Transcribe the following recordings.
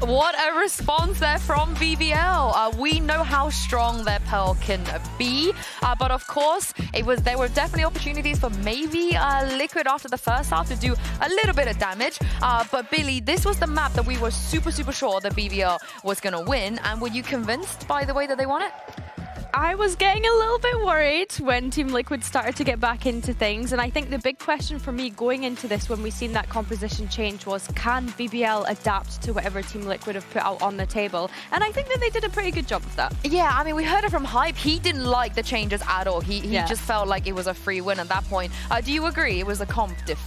What a response there from BBL. We know how strong their Pearl can be, but of course, there were definitely opportunities for maybe Liquid after the first half to do a little bit of damage. But Billy, this was the map that we were super sure that BBL was going to win. And were you convinced by the way that they won it? I was getting a little bit worried when Team Liquid started to get back into things, and I think the big question for me going into this when we seen that composition change was, can BBL adapt to whatever Team Liquid have put out on the table? And I think that they did a pretty good job of that. Yeah, I mean, we heard it from Hype. He didn't like the changes at all. He just felt like it was a free win at that point. Do you agree it was a comp diff?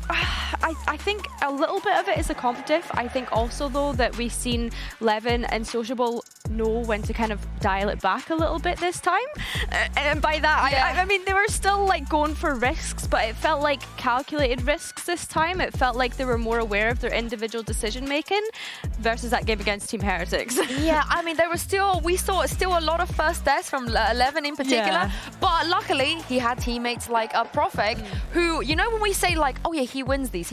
I think a little bit of it is a comp diff. I think also, though, that we've seen Levin and Sociable know when to kind of dial it back a little bit this time. And by that, I mean, they were still like going for risks, but it felt like calculated risks this time. It felt like they were more aware of their individual decision making versus that game against Team Heretics. Yeah, I mean, we saw still a lot of first deaths from Levin in particular, but luckily he had teammates like Profek, who, you know, when we say like, oh yeah, he wins these,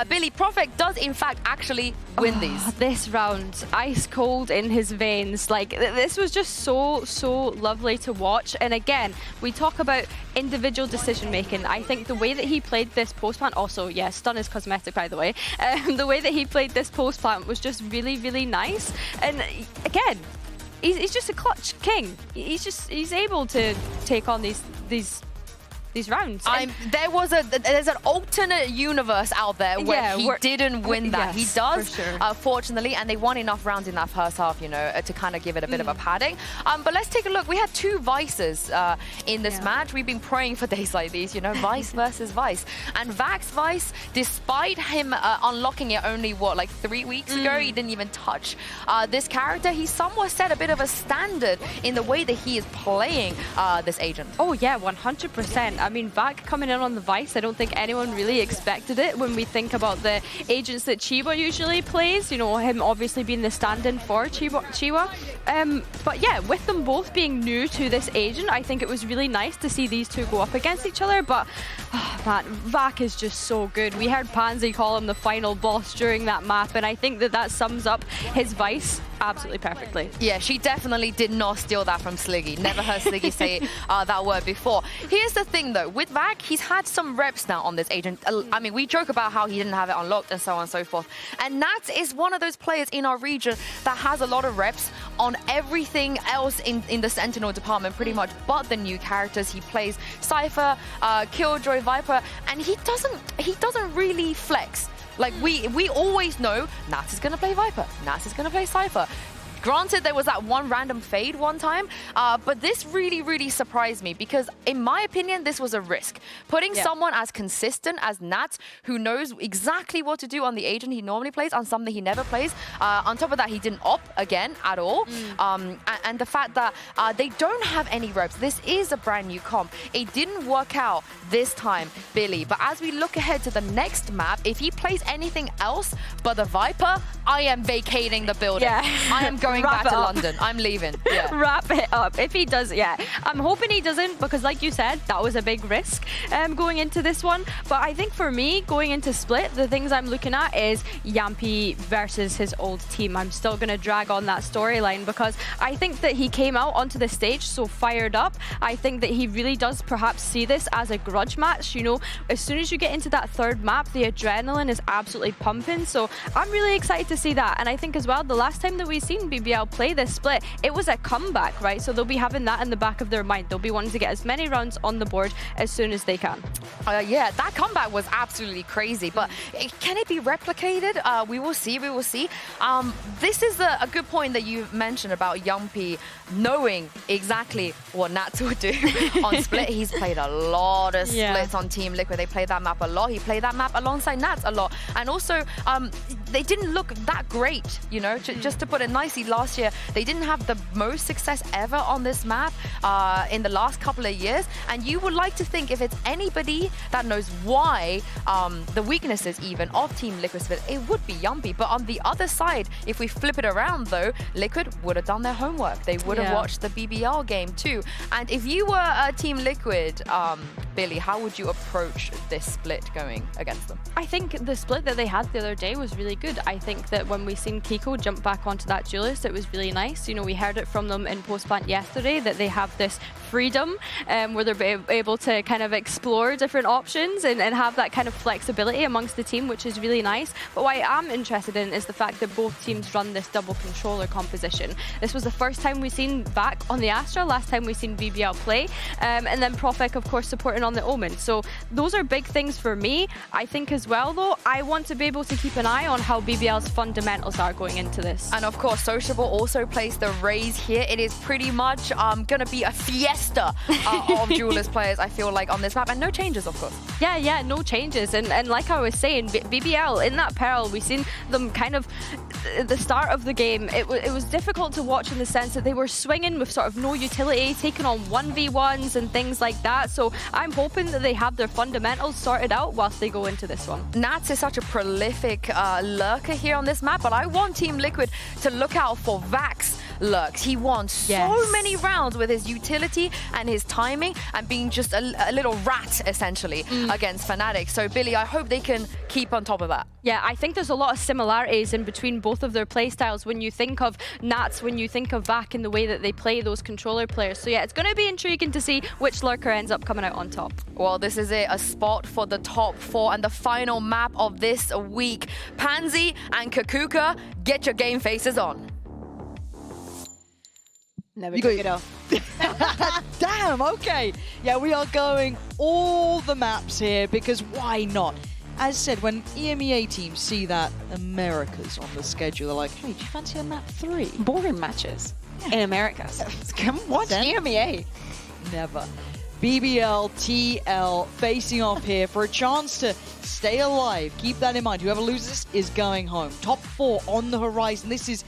Billy, Profek does in fact actually win these. This round, ice cold in his veins. Like, this was just so lovely to watch. And again, we talk about individual decision making. I think the way that he played this post plant, also, yeah, stun is cosmetic, by the way. The way that he played this post plant was just really nice. And again, he's just a clutch king. He's able to take on these rounds. There's an alternate universe out there where he didn't win that. Yes, he does, for sure. fortunately, and they won enough rounds in that first half, you know, to kind of give it a bit of a padding. But let's take a look. We had two Vices in this match. We've been praying for days like these, you know, Vice versus Vice. And Vax Vice, despite him unlocking it only, what, like 3 weeks ago, he didn't even touch this character. He somewhat set a bit of a standard in the way that he is playing this agent. Oh yeah, 100%. I mean, Vac coming in on the Vice, I don't think anyone really expected it when we think about the agents that Chiba usually plays, you know, him obviously being the stand-in for Chiba. But yeah, with them both being new to this agent, I think it was really nice to see these two go up against each other. But man, Vac is just so good. We heard Pansy call him the final boss during that map, and I think that sums up his Vice absolutely perfectly. Yeah, she definitely did not steal that from Sliggy. Never heard Sliggy say that word before. Here's the thing though, with Vac, he's had some reps now on this agent. I mean, we joke about how he didn't have it unlocked and so on and so forth. And Nats is one of those players in our region that has a lot of reps on everything else in the Sentinel department, pretty much, but the new characters. He plays Cypher, Killjoy, Viper, and he doesn't really flex. Like, we always know Nats is going to play Viper, Nats is going to play Cypher. Granted, there was that one random fade one time, but this really surprised me because, in my opinion, this was a risk. Putting someone as consistent as Nats, who knows exactly what to do on the agent he normally plays, on something he never plays. On top of that, he didn't op again at all. And the fact that they don't have any reps. This is a brand new comp. It didn't work out this time, Billy. But as we look ahead to the next map, if he plays anything else but the Viper, I am vacating the building. I am going back to London. I'm leaving. Wrap it up. If he does, I'm hoping he doesn't, because like you said, that was a big risk going into this one. But I think for me, going into Split, the things I'm looking at is Yampi versus his old team. I'm still going to drag on that storyline because I think that he came out onto the stage so fired up. I think that he really does perhaps see this as a grudge match. You know, as soon as you get into that third map, the adrenaline is absolutely pumping. So I'm really excited to see that. And I think as well, the last time that we've seen BBL play this Split, it was a comeback, right? So they'll be having that in the back of their mind. They'll be wanting to get as many rounds on the board as soon as they can. Yeah, that comeback was absolutely crazy, but can it be replicated? We will see. This is a good point that you mentioned about Yampi knowing exactly what Nats would do on Split. He's played a lot of splits on Team Liquid. They played that map a lot. He played that map alongside Nats a lot. And also, they didn't look that great, you know, just to put it nicely. Last year, they didn't have the most success ever on this map in the last couple of years. And you would like to think if it's anybody that knows why the weaknesses even of Team Liquid Split, it would be Yampi. But on the other side, if we flip it around though, Liquid would have done their homework. They would have watched the BBL game too. And if you were Team Liquid, Billy, how would you approach this split going against them? I think the split that they had the other day was really good. I think that when we seen Kiko jump back onto that duelist, it was really nice. You know, we heard it from them in post-plant yesterday that they have this freedom where they're able to kind of explore different options and have that kind of flexibility amongst the team, which is really nice. But what I am interested in is the fact that both teams run this double controller composition. This was the first time we've seen back on the Astra, last time we've seen BBL play, and then Profek, of course, supporting on the Omen. So those are big things for me. I think as well, though, I want to be able to keep an eye on how BBL's fundamentals are going into this. And of course, Sociable also plays the Raze here. It is pretty much gonna be a fiesta of duelist players, I feel like, on this map, and no changes, of course. Yeah, no changes. And like I was saying, BBL in that Pearl, we've seen them kind of the start of the game. It was difficult to watch in the sense that they were swinging with sort of no utility, taking on 1v1s and things like that. So I'm hoping that they have their fundamentals sorted out whilst they go into this one. Nats is such a prolific lurker here on this map, but I want Team Liquid to look out for Vax lurks. He won so many rounds with his utility and his timing and being just a little rat, essentially, against Fnatic. So, Billy, I hope they can keep on top of that. Yeah, I think there's a lot of similarities in between both of their playstyles when you think of Nats, when you think of Vac in the way that they play those controller players. So yeah, it's going to be intriguing to see which lurker ends up coming out on top. Well, this is it, a spot for the top 4 and the final map of this week. Pansy and Kakuka, get your game faces on. Never took it off. Damn, okay. Yeah, we are going all the maps here because why not? As said, when EMEA teams see that America's on the schedule, they're like, hey, do you fancy a map 3? Boring matches in America. Come on, EMEA. Never. BBL, TL facing off here for a chance to stay alive. Keep that in mind. Whoever loses is going home. Top 4 on the horizon. This is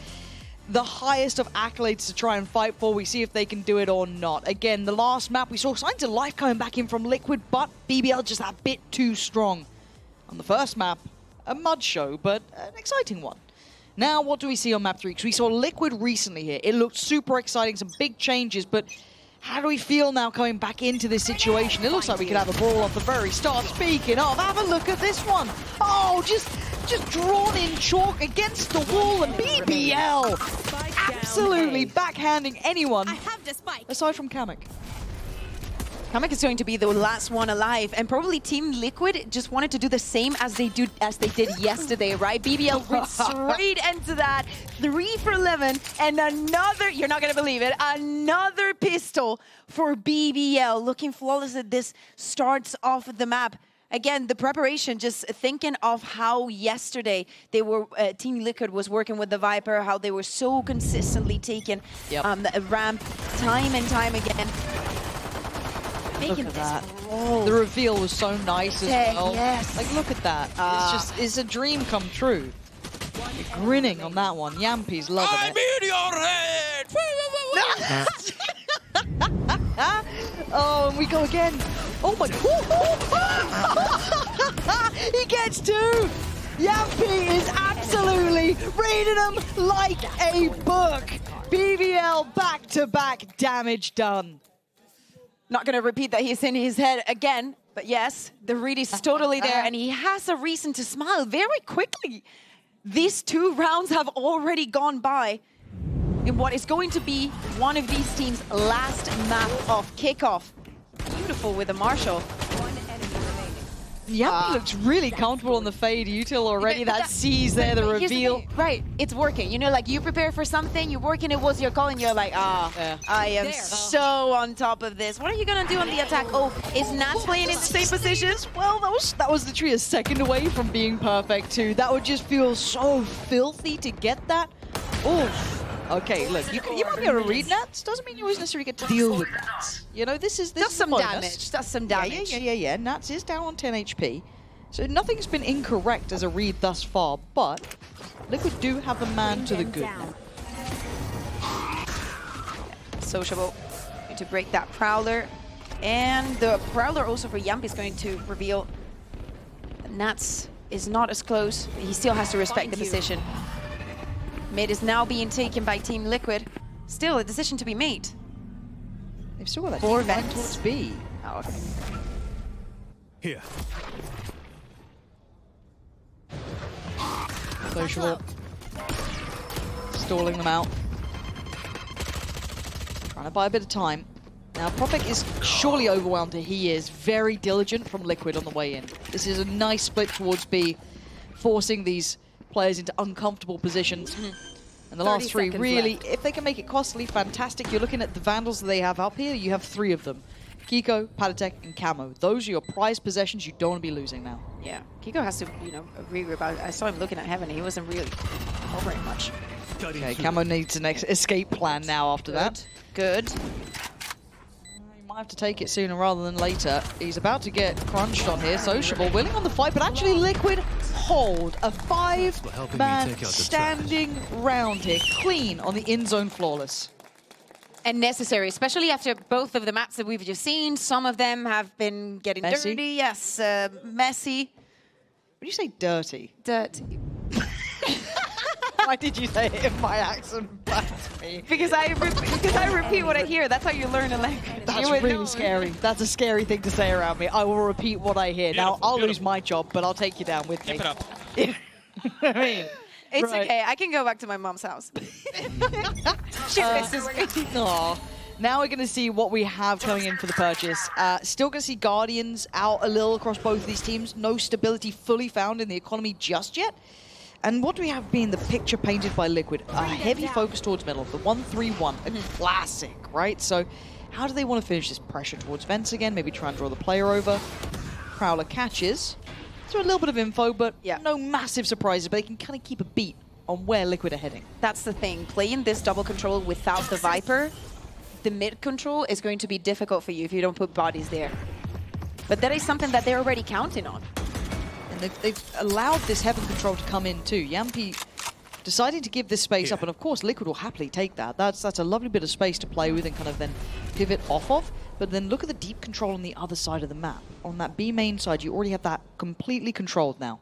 the highest of accolades to try and fight for. We see if they can do it or not. Again, the last map, we saw signs of life coming back in from Liquid, but BBL just that bit too strong. On the first map, a mud show, but an exciting one. Now, what do we see on map 3? Because we saw Liquid recently here. It looked super exciting, some big changes, but how do we feel now coming back into this situation? It looks like we could have a brawl off the very start. Speaking of, have a look at this one. Oh, just drawn in chalk against the wall, and BBL absolutely backhanding anyone aside from Kamek. Kamek is going to be the last one alive, and probably Team Liquid just wanted to do the same as they did yesterday, right? BBL went straight into that 3 for 11, and another, you're not gonna believe it, another pistol for BBL, looking flawless at this starts off the map. Again, the preparation, just thinking of how yesterday they were, Team Liquid was working with the Viper, how they were so consistently taking the ramp time and time again. Look at that. The reveal was so nice as well. Yes. Like, look at that. It's a dream come true. You're grinning on that one. Yampy's loving it. I'm in your head! Oh, and we go again. Oh my God. He gets 2. Yampy is absolutely reading them like a book. BBL back-to-back damage done. Not going to repeat that he's in his head again, but yes, the read is totally there, and he has a reason to smile very quickly. These 2 rounds have already gone by in what is going to be one of these teams' last map of Kickoff. Beautiful with the Marshall. Yampy looks really comfortable on the fade util already. That sees there the reveal. Right, it's working. You know, like you prepare for something, you're working, it was your call, and you're like, I am so on top of this. What are you gonna do on the attack? Oh, is Nats playing in the same position? Well, that was literally a second away from being perfect too. That would just feel so filthy to get that. Oh. Okay, look, you might be able to read Nats. Doesn't mean you always necessarily get to deal with Nats. You know, this is some damage. That's some damage. Yeah. Nats is down on 10 HP. So nothing's been incorrect as a read thus far, but Liquid do have a man to the good. Sociable. Going to break that Prowler. And the Prowler also for Yampy is going to reveal Nats is not as close. He still has to respect the position. Mid is now being taken by Team Liquid. Still a decision to be made. They've still got that 4 deep line vents towards B. Oh, okay. Here. Social. Stalling them out. Trying to buy a bit of time. Now, Prophet is surely overwhelmed here. He is very diligent from Liquid on the way in. This is a nice split towards B, forcing these players into uncomfortable positions. And the last three, really, left. if they can make it costly, fantastic. You're looking at the Vandals that they have up here. You have 3 of them. Kiko, Patatek, and Camo. Those are your prized possessions you don't want to be losing now. Yeah, Kiko has to, you know, agree about. I saw him looking at Heaven. He wasn't really covering much. Okay, Camo needs an escape plan now after that. Good. He might have to take it sooner rather than later. He's about to get crunched on here. Sociable, willing on the fight, but actually Liquid hold a 5-man standing round here. Clean on the in-zone flawless. And necessary, especially after both of the maps that we've just seen. Some of them have been getting Messy? dirty. Yes, messy. When you say dirty, Dirty. why did you say it in my accent back to me? Because I repeat what I hear. That's how you learn a language. That's really scary. That's a scary thing to say around me. I will repeat what I hear. Now, I'll lose my job, but I'll take you down with me. Keep it up. I mean, It's right. okay. I can go back to my mom's house. She misses me. Aw. Now we're going to see what we have coming in for the purchase. Still going to see Guardians out a little across both of these teams. No stability fully found in the economy just yet. And what do we have being the picture painted by Liquid? A heavy focus towards middle, the 1-3-1, a classic, right? So how do they want to finish this? Pressure towards Vents again, maybe try and draw the player over. Prowler catches. So a little bit of info, but no massive surprises, but they can kind of keep a beat on where Liquid are heading. That's the thing. Playing this double control without the Viper, the mid control is going to be difficult for you if you don't put bodies there. But that is something that they're already counting on. And they've allowed this Heaven control to come in too. Yampi deciding to give this space up, and of course Liquid will happily take that. That's a lovely bit of space to play with and kind of then pivot off of. But then look at the deep control on the other side of the map. On that B main side, you already have that completely controlled now.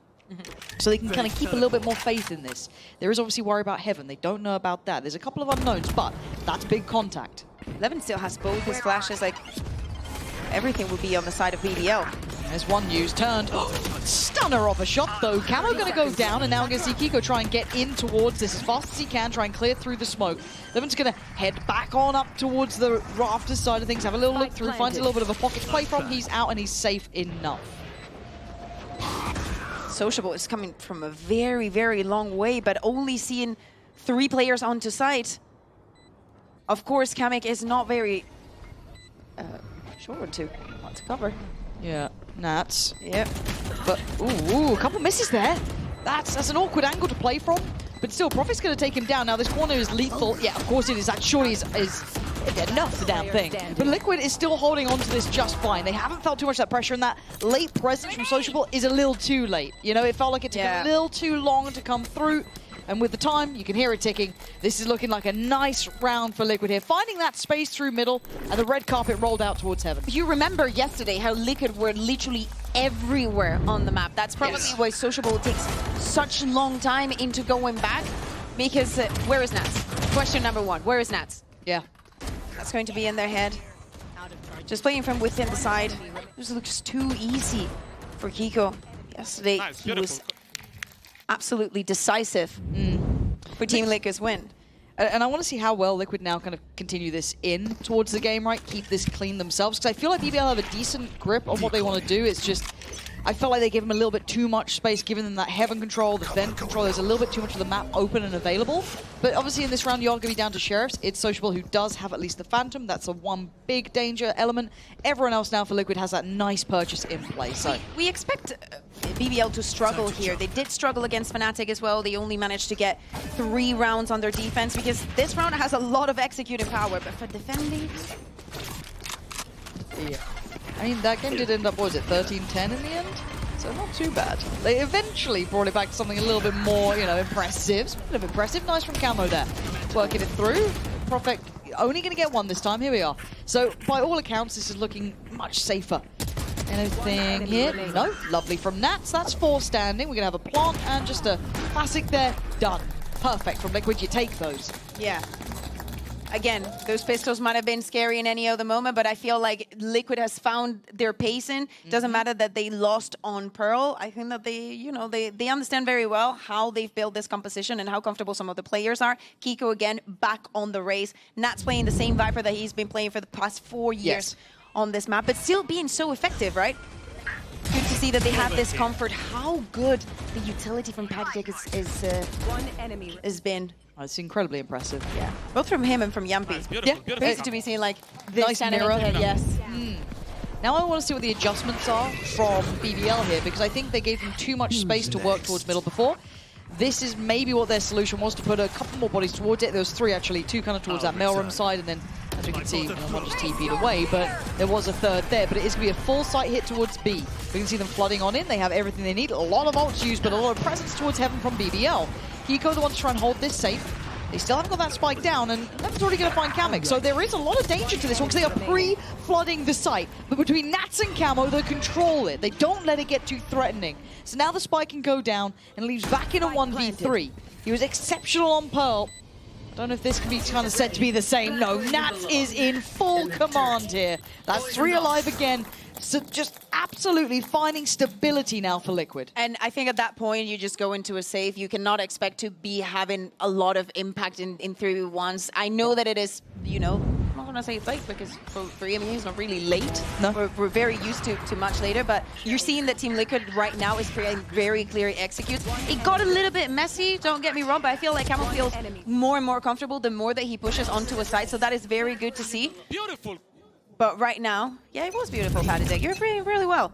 So they can kind of keep a little bit more faith in this. There is obviously worry about Heaven. They don't know about that. There's a couple of unknowns, but that's big contact. Levin still has both his flashes. Like, everything will be on the side of BBL. There's one used, turned. Stunner of a shot, though. Camo going to go down, and now we're going to see Kiko try and get in towards this as fast as he can, try and clear through the smoke. Levin's going to head back on up towards the rafters side of things, have a little look through, finds a little bit of a pocket to play from. He's out, and he's safe enough. Sociable is coming from a very, very long way, but only seeing 3 players onto site. Of course, Kamek is not very sure to want to cover. Yeah, Nats. Yep. But, ooh, a couple misses there. That's an awkward angle to play from. But still, Prophet's going to take him down. Now, this corner is lethal. Yeah, of course it is. That surely is enough, the damn thing. But Liquid is still holding on to this just fine. They haven't felt too much of that pressure, and that late presence from Sociable is a little too late. You know, it felt like it took a little too long to come through. And with the time, you can hear it ticking. This is looking like a nice round for Liquid here. Finding that space through middle, and the red carpet rolled out towards Heaven. You remember yesterday how Liquid were literally everywhere on the map. That's probably why Sociable takes such a long time into going back. Because where is Nats? Question number 1. Where is Nats? Yeah. That's going to be in their head. Just playing from within the side. This looks too easy for Kiko. Yesterday, he was absolutely decisive for Team Liquid's win. And I want to see how well Liquid now kind of continue this in towards the game, right? Keep this clean themselves. Because I feel like BBL have a decent grip on what they want to do. It's just, I felt like they gave them a little bit too much space, giving them that Heaven control, the Vent control. There's a little bit too much of the map open and available. But obviously in this round, you are going to be down to Sheriffs. It's Sociable who does have at least the Phantom. That's a one big danger element. Everyone else now for Liquid has that nice purchase in play. So we expect BBL to struggle here. They did struggle against Fnatic as well. They only managed to get 3 rounds on their defense because this round has a lot of executing power. But for defending... Yeah. I mean, that game did end up, what was it, 13-10 in the end? So not too bad. They eventually brought it back to something a little bit more, you know, impressive. Speaking of impressive, nice from Camo there. Working it through. Prophet only going to get 1 this time. Here we are. So, by all accounts, this is looking much safer. Anything here? No. Lovely from Nats. That's 4 standing. We're going to have a plant and just a classic there. Done. Perfect from Liquid. You take those. Yeah. again, those pistols might have been scary in any other moment, but I feel like Liquid has found their pacing. Doesn't matter that they lost on Pearl. I think that they, you know, they understand very well how they've built this composition and how comfortable some of the players are. Kiko, again, back on the race. Nat's playing the same Viper that he's been playing for the past 4 years on this map, but still being so effective, right? Good to see that they have this comfort. How good the utility from Pattek has been. It's incredibly impressive. Yeah, both from him and from Yampi. Beautiful, Crazy to be seen like this Nice kind of mirror. hit, yes. Now I want to see what the adjustments are from BBL here, because I think they gave them too much space to work towards middle before. This is maybe what their solution was, to put a couple more bodies towards it. There was 3 actually, 2 kind of towards that mailroom side, and then, as we can see, one just TP'd away, but there was a third there. But it is going to be a full site hit towards B. We can see them flooding on in. They have everything they need. A lot of ults used, but a lot of presence towards Heaven from BBL. Kiko the one to try and hold this safe. They still haven't got that spike down, and Heaven's already going to find Kamek. So there is a lot of danger to this one, because they are pre-flooding the site. But between Nats and Camo, they control it. They don't let it get too threatening. So now the spike can go down and leaves back in a 1v3. He was exceptional on Pearl. Don't know if this can be kind of said to be the same. No, Nats is in full command here. That's 3 alive again. So just absolutely finding stability now for Liquid. And I think at that point, you just go into a safe. You cannot expect to be having a lot of impact in 3v1s. I know that it is, you know, I'm not going to say it's late, because for EMEA, it's not really late. No. We're very used to much later, but you're seeing that Team Liquid right now is very clearly executes. It got a little bit messy, don't get me wrong, but I feel like Camo feels more and more comfortable the more that he pushes onto a side, so that is very good to see. Beautiful. But right now, yeah, it was beautiful, Pattek. You're playing really well.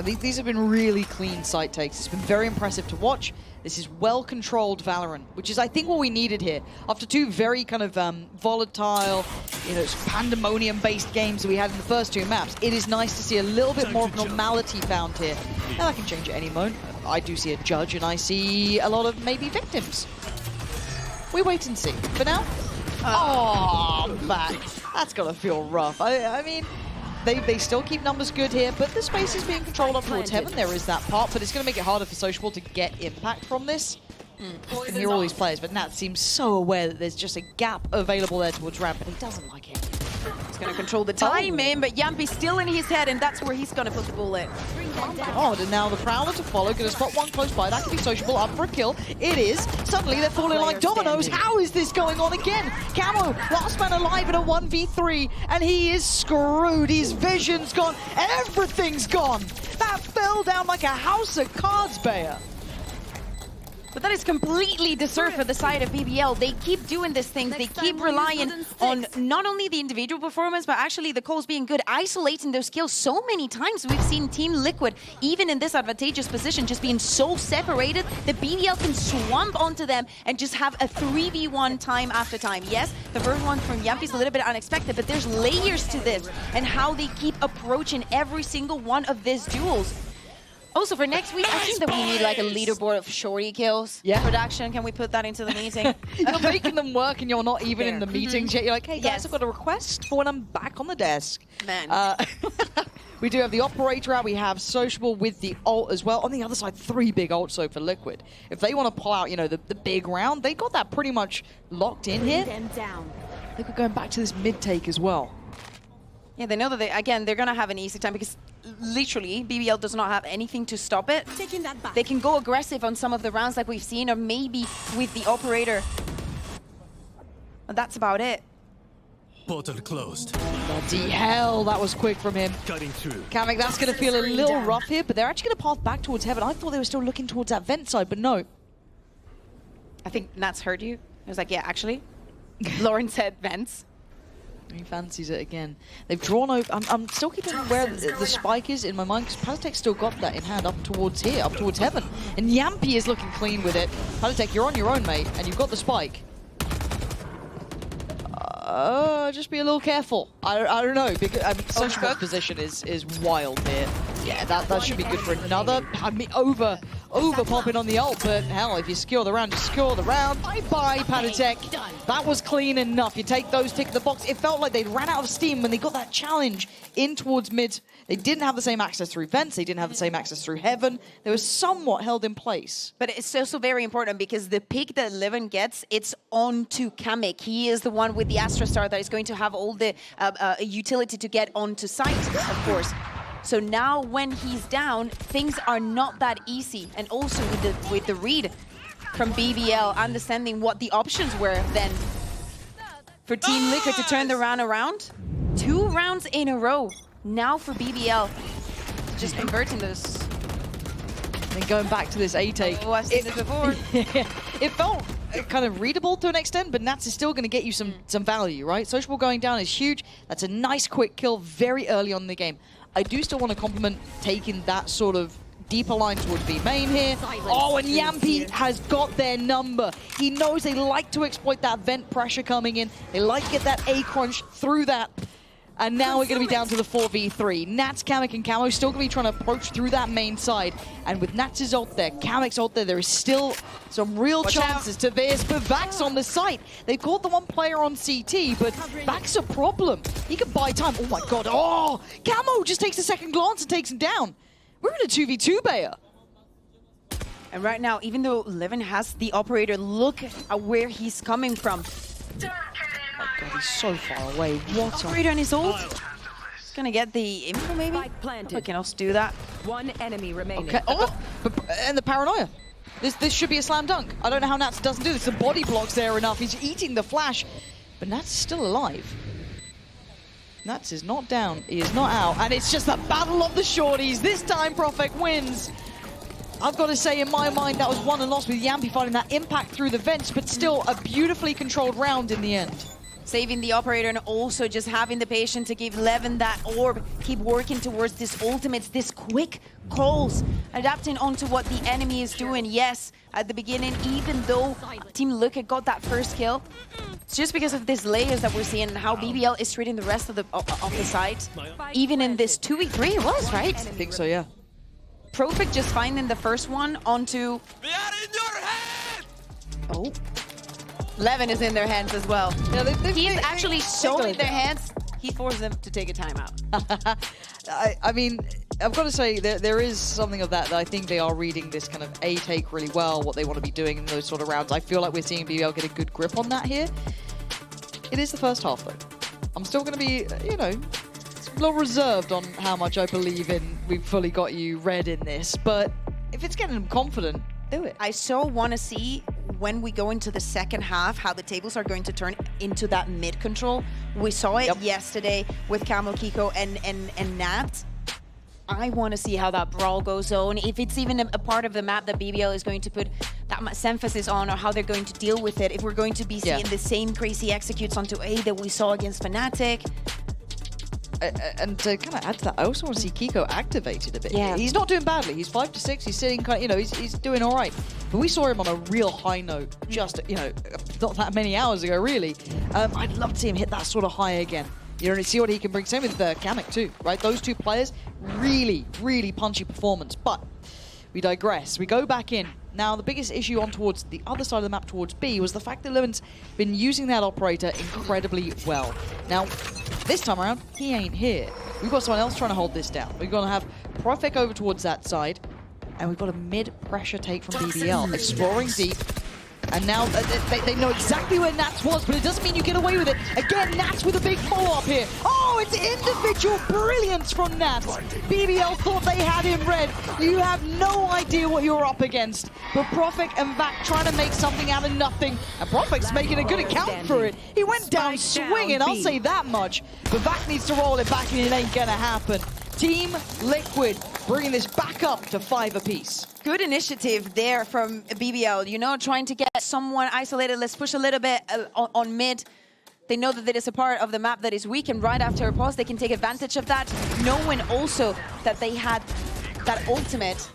These have been really clean site takes. It's been very impressive to watch. This is well-controlled Valorant, which is, I think, what we needed here. After 2 very kind of volatile, you know, pandemonium-based games that we had in the first 2 maps, it is nice to see a little bit more of normality found here. Now, that can change at any moment. I do see a judge, and I see a lot of maybe victims. We wait and see. For now, that's gotta feel rough. I mean, they still keep numbers good here, but the space is being controlled up towards Heaven. There is that part, but it's gonna make it harder for Sociable to get impact from this. You can hear all these players, but Nat seems so aware that there's just a gap available there towards Ramp, and he doesn't like it. He's going to control the timing, but Yampi's still in his head, and that's where he's going to put the bullet. Oh, and now the Prowler to follow. Going to spot one close by. That could be Sociable up for a kill. It is. Suddenly they're falling like dominoes. How is this going on again? Camo, last man alive in a 1v3, and he is screwed. His vision's gone. Everything's gone. That fell down like a house of cards, Bayer. But that is completely deserved for the side of BBL. They keep doing these things. They keep relying on not only the individual performance, but actually the calls being good, isolating those kills so many times. We've seen Team Liquid, even in this advantageous position, just being so separated that BBL can swamp onto them and just have a 3v1 time after time. Yes, the first one from Yampi is a little bit unexpected, but there's layers to this and how they keep approaching every single one of these duels. Also, for next week, I think that we need like a leaderboard of shorty kills. Yeah. Production, can we put that into the meeting? You're making them work and you're not even in the meetings yet. You're like, hey guys, I've got a request for when I'm back on the desk. Man. We do have the Operator out. We have Sociable with the ult as well. On the other side, 3 big ults so for Liquid. If they want to pull out, you know, the big round, they got that pretty much locked in here. Liquid going back to this mid take as well. Yeah, they know that, they're going to have an easy time because literally BBL does not have anything to stop it. They can go aggressive on some of the rounds like we've seen, or maybe with the Operator. And that's about it. Portal closed. Bloody hell, that was quick from him. Cutting through. Kamek, that's going to feel a little rough here, but they're actually going to path back towards Heaven. I thought they were still looking towards that vent side, but no. I think Nats heard you. I was like, yeah, actually. Lauren said vents. He fancies it again. They've drawn over. I'm still keeping where the spike is in my mind, because Pattek still got that in hand up towards here, up towards Heaven. And Yampi is looking clean with it. Pattek, you're on your own, mate, and you've got the spike. Just be a little careful. I don't know, because Sociable's position is wild here. Yeah, that should be good for another. I mean, over popping on the ult, but hell, if you secure the round, you secure the round. Bye-bye, Panatek. That was clean enough. You take those, tick the box. It felt like they ran out of steam when they got that challenge in towards mid. They didn't have the same access through vents. They didn't have the same access through heaven. They were somewhat held in place. But it's also very important because the pick that Levin gets, it's onto Kamek. He is the one with the Astra Star that is going to have all the utility to get onto site, of course. So now when he's down, things are not that easy. And also with the read from BBL, understanding what the options were then for Team Liquid to turn the round around. 2 rounds in a row now for BBL. Just converting those. And going back to this A take. Oh, I've seen this before. It felt kind of readable to an extent, but Nats is still going to get you some value, right? Sociable going down is huge. That's a nice quick kill very early on in the game. I do still want to compliment taking that sort of deeper line towards B main here. Oh, and Yampy has got their number. He knows they like to exploit that vent pressure coming in. They like to get that A crunch through that. And now we're going to be down to the 4v3. Nats, Kamek, and Camo still going to be trying to approach through that main side. And with Nats' ult there, Kamek's ult there is still some real chances to this. But Vax on the site. They caught the one player on CT, but Vax a problem. He can buy time. Oh my god. Oh! Camo just takes a second glance and takes him down. We're in a 2v2, Bayer. And right now, even though Levin has the operator, look at where he's coming from. Oh god, he's so far away. What Operator on his ult. He's gonna get the info maybe? We can also do that. One enemy remaining. Okay. Oh, and the paranoia. This should be a slam dunk. I don't know how Nats doesn't do this. The body block's there enough. He's eating the flash, but Nats is still alive. Nats is not down. He is not out. And it's just the battle of the shorties. This time, Profek wins. I've got to say, in my mind, that was won and lost with Yampy finding that impact through the vents, but still a beautifully controlled round in the end. Saving the operator and also just having the patience to give Levin that orb. Keep working towards this ultimates, this quick calls, adapting onto what the enemy is doing. Yes, at the beginning, even though Team Liquid got that first kill, it's just because of these layers that we're seeing and how BBL is treating the rest of the side. Even in this 2v3 it was, right? I think so, yeah. Profik just finding the first one onto... We are in your head! Oh. Levin is in their hands as well. Yeah, He's actually so in their hands, he forced them to take a timeout. I mean, I've got to say, there is something of that I think they are reading this kind of A take really well, what they want to be doing in those sort of rounds. I feel like we're seeing BBL get a good grip on that here. It is the first half, though. I'm still going to be, you know, a little reserved on how much I believe in we've fully got you red in this, but if it's getting them confident, do it. I so want to see when we go into the second half how the tables are going to turn into that mid control. We saw it yesterday with Camo, Kiko, and Nat. I want to see how that brawl goes on, if it's even a part of the map that BBL is going to put that much emphasis on, or how they're going to deal with it. If we're going to be seeing the same crazy executes onto A that we saw against Fnatic. And to kind of add to that, I also want to see Kiko activated a bit. Yeah. He's not doing badly. He's 5 to 6. He's sitting, kind of, you know, he's doing all right. But we saw him on a real high note just, you know, not that many hours ago, really. I'd love to see him hit that sort of high again. You know, and see what he can bring. Same with Kamek too, right? Those two players, really, really punchy performance. But we digress. We go back in. Now, the biggest issue on towards the other side of the map towards B was the fact that Levin's been using that operator incredibly well. Now, this time around, he ain't here. We've got someone else trying to hold this down. We're going to have Profek over towards that side, and we've got a mid-pressure take from BBL, exploring deep. And now they know exactly where Nats was, but it doesn't mean you get away with it. Again, Nats with a big follow-up here. Oh, it's individual brilliance from Nats. BBL thought they had him red. You have no idea what you're up against. But Profek and Vac trying to make something out of nothing. And Profek's making a good account for it. He went down swinging, I'll say that much. But Vac needs to roll it back and it ain't gonna happen. Team Liquid bringing this back up to 5 apiece. Good initiative there from BBL, you know, trying to get someone isolated. Let's push a little bit on mid. They know that it is a part of the map that is weak, and right after a pause, they can take advantage of that, knowing also that they had that ultimate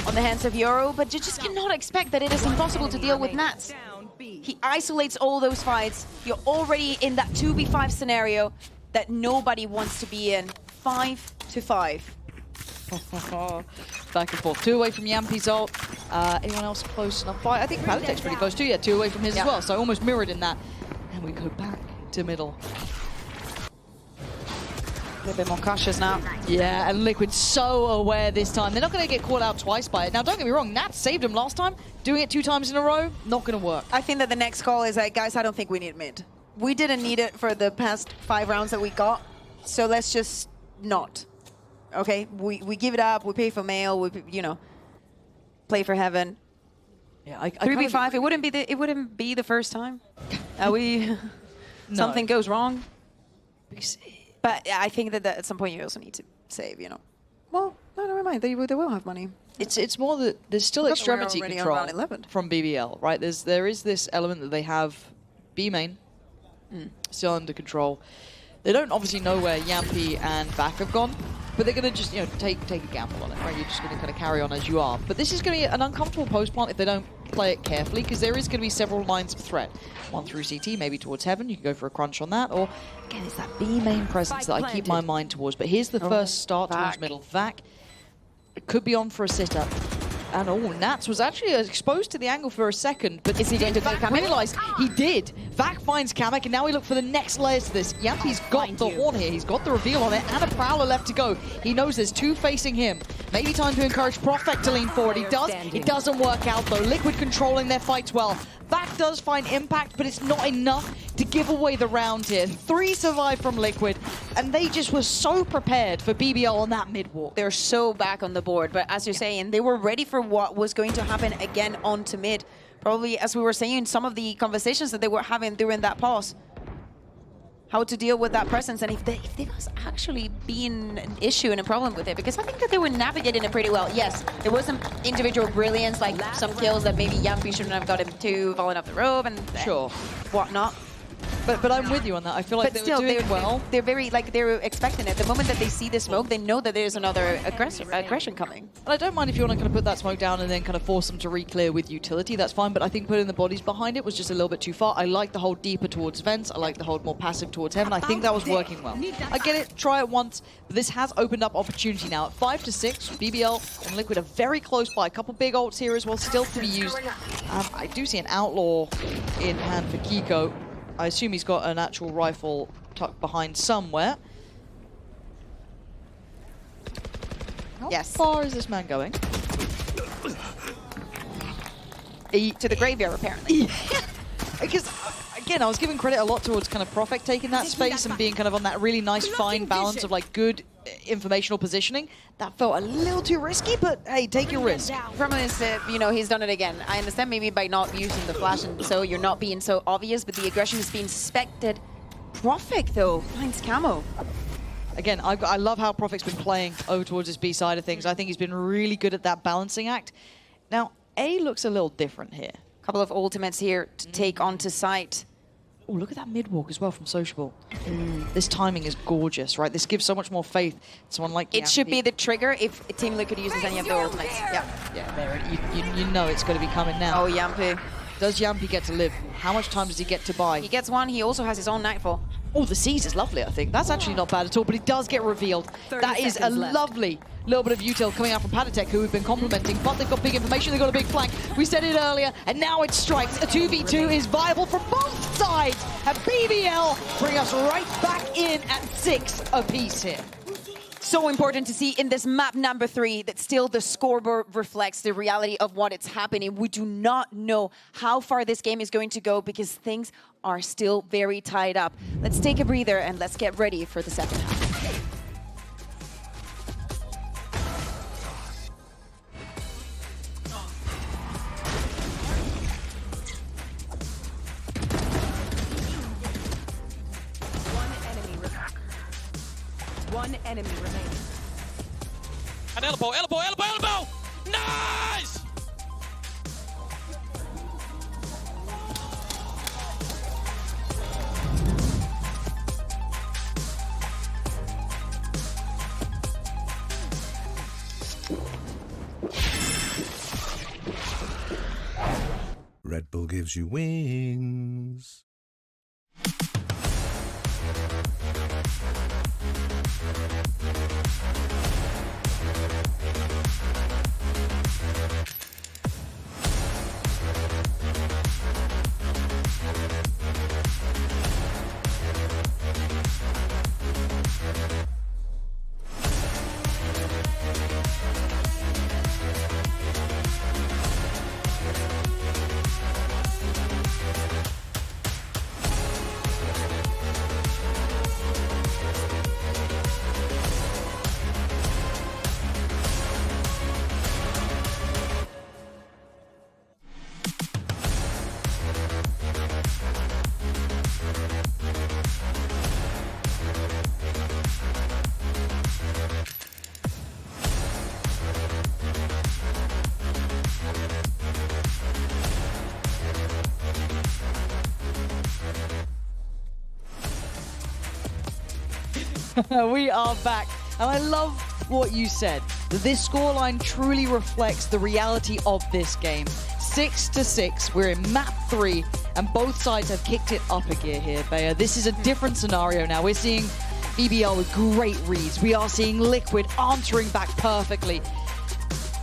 on the hands of Yoru, but you just cannot expect that it is impossible to deal with Nats. He isolates all those fights. You're already in that 2v5 scenario that nobody wants to be in. 5 to 5. Back and forth. 2 away from Yampi's ult. Anyone else close enough? I think Palitek's pretty close too. Yeah, 2 away from his as well. So almost mirrored in that. And we go back to middle. A little bit more cautious now. Yeah, and Liquid's so aware this time. They're not going to get caught out twice by it. Now, don't get me wrong, Nat saved him last time. Doing it 2 times in a row, not going to work. I think that the next call is like, guys, I don't think we need mid. We didn't need it for the past 5 rounds that we got, so let's just not. Okay, we give it up. We pay for mail. We, you know, play for heaven. Yeah, I 3v5. It wouldn't be the first time. Something goes wrong. But I think that at some point you also need to save. You know. Well, no, never mind. They will have money. It's more that there's still extremity control from BBL, right? There is this element that they have B main still under control. They don't obviously know where Yampi and Back have gone, but they're going to just, you know, take a gamble on it, right? You're just going to kind of carry on as you are. But this is going to be an uncomfortable post plant if they don't play it carefully, because there is going to be several lines of threat. One through CT, maybe towards Heaven. You can go for a crunch on that. Or, again, it's that B main presence that I keep my mind towards. But here's the first start towards middle. Vac could be on for a sit-up. And Nats was actually exposed to the angle for a second, but is he going to go Kamek? Realized he did. Vac finds Kamek, and now we look for the next layers to this. Yampi's got the horn here. He's got the reveal on it, and a Prowler left to go. He knows there's 2 facing him. Maybe time to encourage Prophet to lean forward. He does. It doesn't work out, though. Liquid controlling their fights well. Vac does find impact, but it's not enough to give away the round here. 3 survive from Liquid, and they just were so prepared for BBL on that mid-walk. They're so back on the board, but as you're saying, they were ready for what was going to happen again onto mid. Probably, as we were saying, some of the conversations that they were having during that pause. How to deal with that presence, and if there was actually been an issue and a problem with it, because I think that they were navigating it pretty well. Yes, there was some individual brilliance, like some kills that maybe Yampi shouldn't have gotten to, falling off the rope and whatnot. But I'm with you on that. I feel like they were doing well. They're very, like, they're expecting it. The moment that they see the smoke, they know that there's another aggression coming. And I don't mind if you want to kind of put that smoke down and then kind of force them to re-clear with utility. That's fine, but I think putting the bodies behind it was just a little bit too far. I like the hold deeper towards vents. I like the hold more passive towards heaven. I think that was working well. I get it. Try it once. But this has opened up opportunity now. At 5-6, BBL and Liquid are very close by. A couple big ults here as well, still to be used. I do see an Outlaw in hand for Kiko. I assume he's got an actual rifle tucked behind somewhere. How far is this man going? To the graveyard, apparently. Because, again, I was giving credit a lot towards kind of Prophet taking that space and being kind of on that really nice fine balance of like good informational positioning. That felt a little too risky, but hey, take your risk. Problem is, you know, he's done it again. I understand maybe by not using the flash, and so you're not being so obvious, but the aggression is being suspected. Prophet, though, finds camo. Again, I love how Prophet's been playing over towards his B side of things. I think he's been really good at that balancing act. Now, A looks a little different here. Couple of ultimates here to take onto site. Oh, look at that mid-walk as well from Sociable. This timing is gorgeous, right? This gives so much more faith to someone like Yampi. It should be the trigger if Team Liquid uses any of the ultimates. Yeah, there, you know it's going to be coming now. Oh, Yampi. Does Yampi get to live? How much time does he get to buy? He gets one. He also has his own Nightfall. Oh, the Seize is lovely, I think. That's actually not bad at all, but he does get revealed. That is a lovely little bit of util coming out from Palitek, who we've been complimenting, but they've got big information, they've got a big flank. We said it earlier, and now it strikes. A 2v2 is viable from both sides, and BBL bring us right back in at 6 apiece here. So important to see in this map number 3 that still the scoreboard reflects the reality of what is happening. We do not know how far this game is going to go because things are still very tied up. Let's take a breather and let's get ready for the second half. One enemy remaining. An elbow, elbow, elbow, elbow! Nice! Red Bull gives you wings. We are back. And I love what you said, that this scoreline truly reflects the reality of this game. 6-6, we're in map 3, and both sides have kicked it up a gear here, Bea. This is a different scenario now. We're seeing BBL with great reads. We are seeing Liquid answering back perfectly.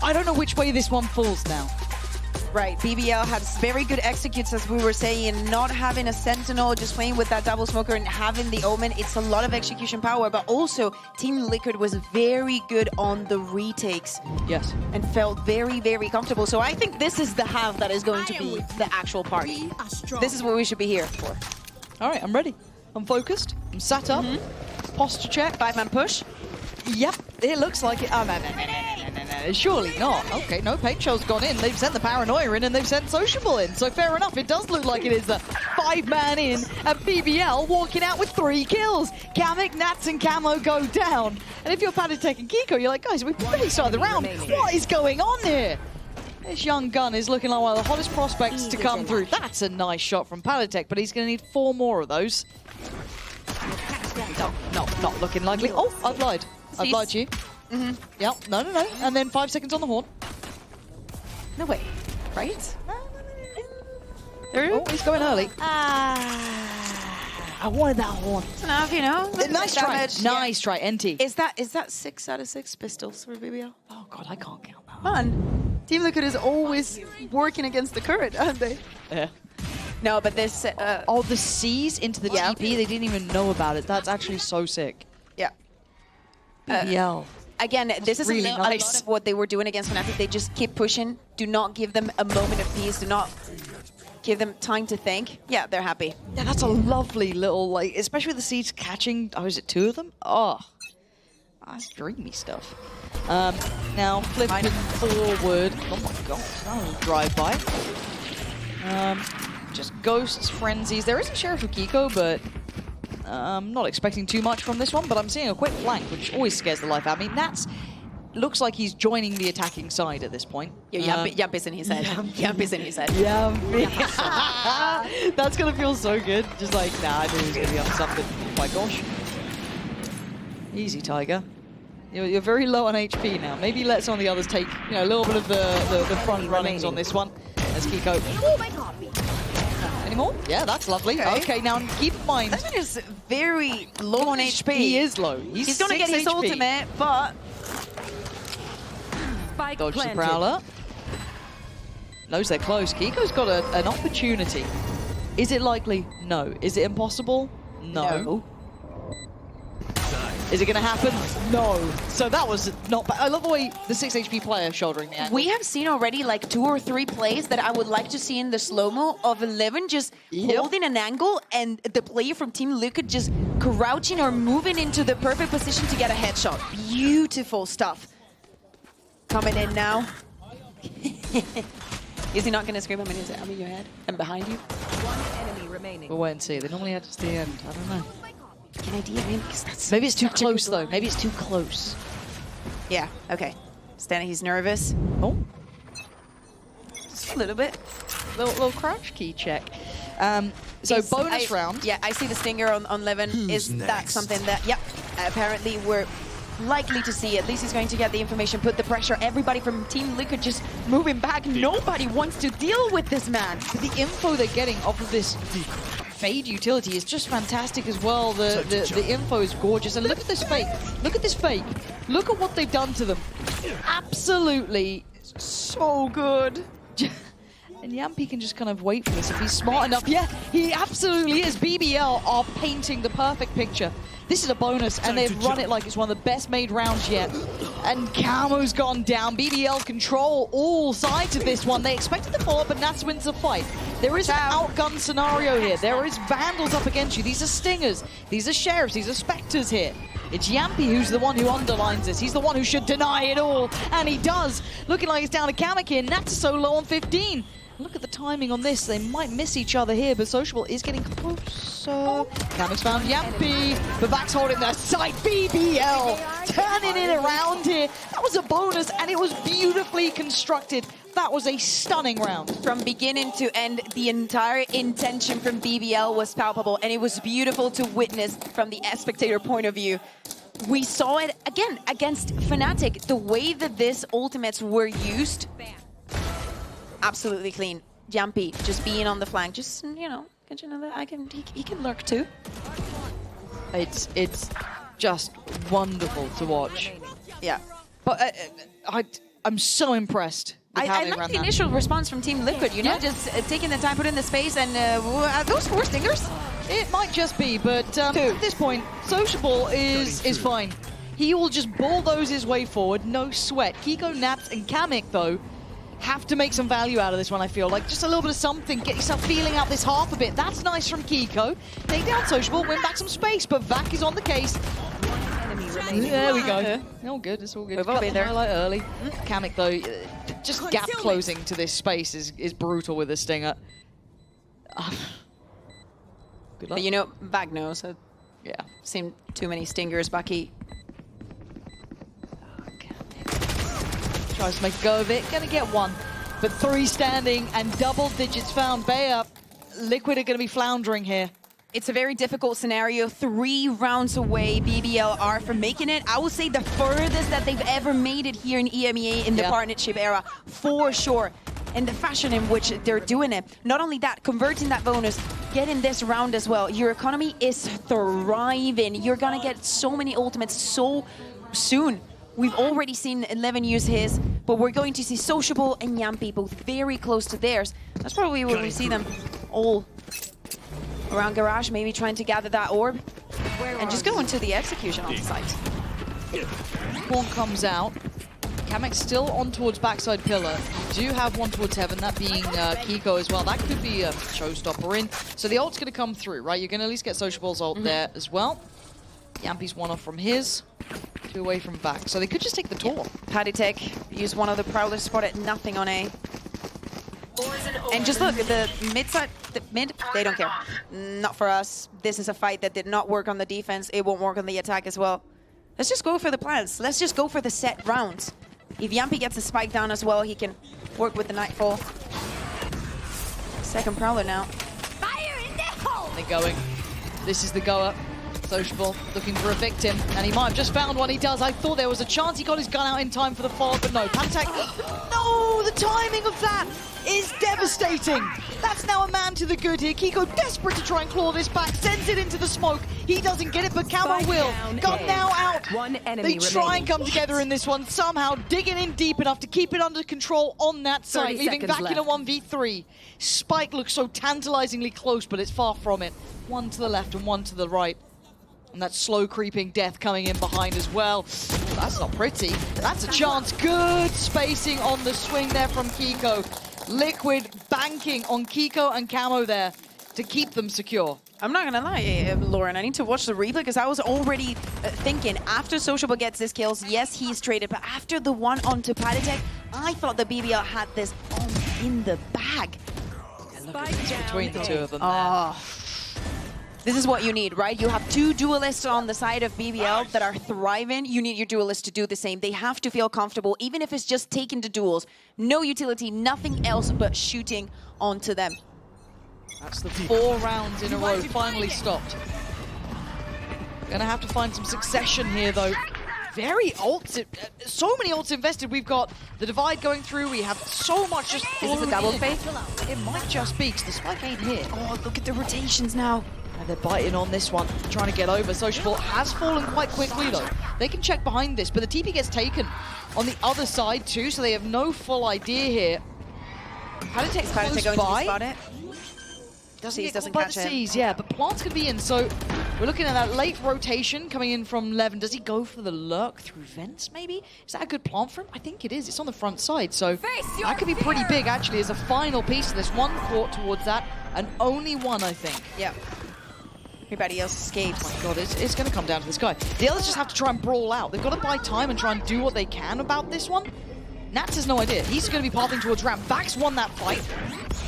I don't know which way this one falls now. Right, BBL has very good executes, as we were saying, not having a Sentinel, just playing with that double smoker and having the Omen. It's a lot of execution power, but also Team Liquid was very good on the retakes. Yes. And felt very, very comfortable. So I think this is the half that is going to be the actual party. This is what we should be here for. All right, I'm ready. I'm focused. I'm sat up. Posture check. 5-man push. Yep, it looks like it. Oh, no, surely not. Okay, no, Paint Shell's gone in. They've sent the Paranoia in and they've sent Sociable in. So fair enough, it does look like it is a 5-man in and BBL walking out with 3 kills. Kamek, Nats and Camo go down. And if you're Patatek and Kiko, you're like, guys, we've barely started the round. What is going on here? This young gun is looking like one of the hottest prospects to come through. That's a nice shot from Patatek, but he's going to need 4 more of those. No, not looking likely. Oh, I've lied. I've lied to you. Yep, no. And then 5 seconds on the horn. No way. Right? Oh, he's going early. I wanted that horn. It's enough, you know. Nice try. Nice try, NT. Is that 6 out of 6 pistols for BBL? Oh, God, I can't count that. Fun. Team Liquid is always working against the current, aren't they? Yeah. No, but this... oh, the C's into the TP, they didn't even know about it. That's actually so sick. Yeah. BBL. Again, this is really a nice. lot of what they were doing against Fnatic. They just keep pushing. Do not give them a moment of peace. Do not give them time to think. Yeah, they're happy. Yeah, that's a lovely little, like, especially with the C's catching, oh, is it 2 of them? Oh, that's dreamy stuff. Now, flipping forward. Oh my God, that was a drive-by. Just ghosts, frenzies. There is a Sheriff of Kiko, but I'm not expecting too much from this one, but I'm seeing a quick flank, which always scares the life out of me. Nats looks like he's joining the attacking side at this point. Yeah, Yamp is in his head. Yamp is in his head. Yummy. That's going to feel so good. Just like, nah, I knew he was going to be on something. Oh my gosh. Easy, Tiger. You're very low on HP now. Maybe let some of the others take, you know, a little bit of the front runnings on this one. Let's Kiko. Any more? Yeah, that's lovely. Okay, now keep in mind. That is very low on HP. He is low. He's going to get his HP. ultimate, but... Dodge the Prowler. Knows they're close. Kiko's got an opportunity. Is it likely? No. Is it impossible? No. Is it going to happen? No. So that was not bad. I love the way the 6 HP player shouldering the angle. We have seen already like 2 or 3 plays that I would like to see in the slow-mo of 11 just holding an angle and the player from Team Liquid just crouching or moving into the perfect position to get a headshot. Beautiful stuff. Coming in now. Is he not going to scream him in his I'm in your head? I'm behind you? One enemy remaining. We'll wait and see. They normally head to the end. I don't know. Can I DM him? Because that's maybe it's too close, though. Maybe it's too close. Yeah, okay. Stanley, he's nervous. Oh. Just a little bit. Little crouch key check. So bonus round. Yeah, I see the stinger on Levin. Is that something that, yep, apparently we're likely to see. At least he's going to get the information, put the pressure. Everybody from Team Liquid just moving back. Nobody wants to deal with this man. The info they're getting off of this Fade utility is just fantastic as well. The info is gorgeous. And look at this fake. Look at this fake. Look at what they've done to them. Absolutely so good. And Yampi can just kind of wait for this if he's smart enough. Yeah, he absolutely is. BBL are painting the perfect picture. This is a bonus, and they've run it like it's one of the best made rounds yet. And Camo's gone down. BBL control all sides of this one. They expected the follow-up, but Nats wins the fight. There is an outgun scenario here. There is Vandals up against you. These are Stingers. These are Sheriffs. These are Spectres here. It's Yampi who's the one who underlines this. He's the one who should deny it all, and he does. Looking like it's down to Kamek here. Nats are so low on 15. Look at the timing on this. They might miss each other here, but Sociable is getting closer. Kamek's found Yampi. But Vax holding their sight. BBL turning it around here. That was a bonus, and it was beautifully constructed. That was a stunning round. From beginning to end, the entire intention from BBL was palpable, and it was beautiful to witness from the spectator point of view. We saw it again against Fnatic. The way that these ultimates were used, absolutely clean. Jumpy just being on the flank, just, you know, he can lurk too. It's just wonderful to watch. Yeah. But I'm so impressed. I like the initial response from Team Liquid, you know, just taking the time, put in the space, and are those 4 stingers? It might just be, but at this point, Sociable is fine. He will just bulldoze his way forward, no sweat. Kiko, Nats, and Kamik, though, have to make some value out of this one, I feel. Like, just a little bit of something, get yourself feeling out this half a bit. That's nice from Kiko. Take down Sociable, win back some space, but Vac is on the case. There we go. All good, it's all good. We've all been there. Highlight early. Kamik, though, just gap closing to this space is brutal with the Stinger. Good luck. But you know, Vac knows. Yeah. Seen too many stingers, Bucky. Tries to make a go of it, gonna get 1. But 3 standing and double digits found. Bay up. Liquid are gonna be floundering here. It's a very difficult scenario. 3 rounds away, BBL are from making it. I would say the furthest that they've ever made it here in EMEA in the partnership era, for sure. And the fashion in which they're doing it. Not only that, converting that bonus, getting this round as well. Your economy is thriving. You're gonna get so many ultimates so soon. We've already seen 11 use his, but we're going to see Sociable and Yampy both very close to theirs. That's probably where we see them all around Garage, maybe trying to gather that orb and just go into the execution on the site. Horn comes out. Kamik's still on towards backside pillar. You do have one towards heaven, that being Kiko as well. That could be a showstopper in. So the ult's going to come through, right? You're going to at least get Sociable's ult there as well. Yampy's 1 off from his, 2 away from back. So they could just take the tour. Paddy Tech used one of the Prowlers, spotted nothing on A. And just look at the mid side, they don't care. Not for us. This is a fight that did not work on the defense. It won't work on the attack as well. Let's just go for the plans. Let's just go for the set rounds. If Yampy gets a spike down as well, he can work with the Nightfall. Second Prowler now. Fire in the hole! They're going. This is the goer. Sociable, looking for a victim, and he might have just found one. He does. I thought there was a chance he got his gun out in time for the follow, but no. Pantek. No, the timing of that is devastating. That's now a man to the good here. Kiko desperate to try and claw this back, sends it into the smoke. He doesn't get it, but Camo will. Gun now out. One enemy They try and come together in this one, somehow digging in deep enough to keep it under control on that side, leaving back in a 1v3. Spike looks so tantalizingly close, but it's far from it. 1 to the left and 1 to the right. And that slow creeping death coming in behind as well. Ooh, that's not pretty. That's a chance. Good spacing on the swing there from Kiko. Liquid banking on Kiko and Camo there to keep them secure. I'm not gonna lie, Lauren, I need to watch the replay because I was already thinking after Sociable gets his kills, yes, he's traded, but after the one onto Paddy Tech, I thought the BBL had this in the bag. Look at this between the 2 of them there. Oh. This is what you need, right? You have 2 duelists on the side of BBL that are thriving. You need your duelists to do the same. They have to feel comfortable, even if it's just taking the duels. No utility, nothing else but shooting onto them. That's the 4 rounds in a row finally stopped. Gonna have to find some succession here, though. Very ults, so many ults invested. We've got the divide going through. We have so much just. Is this a double fade? It might just be, because the spike ain't here. Oh, look at the rotations now. And they're biting on this one, trying to get over. Sociable has fallen quite quickly, though. They can check behind this, but the TP gets taken on the other side, too, so they have no full idea here. Paddy Tech's going to spot it. Doesn't catch it. Yeah, but Plant's going to be in, so we're looking at that late rotation coming in from Levin. Does he go for the lurk through vents, maybe? Is that a good plant for him? I think it is. It's on the front side, so that could be pretty big, actually, as a final piece of this. 1 thought towards that, and only 1, I think. Yeah. Everybody else escapes. Oh my god, it's going to come down to this guy. The others just have to try and brawl out. They've got to buy time and try and do what they can about this one. Nats has no idea. He's going to be pathing towards ramp. Vax won that fight.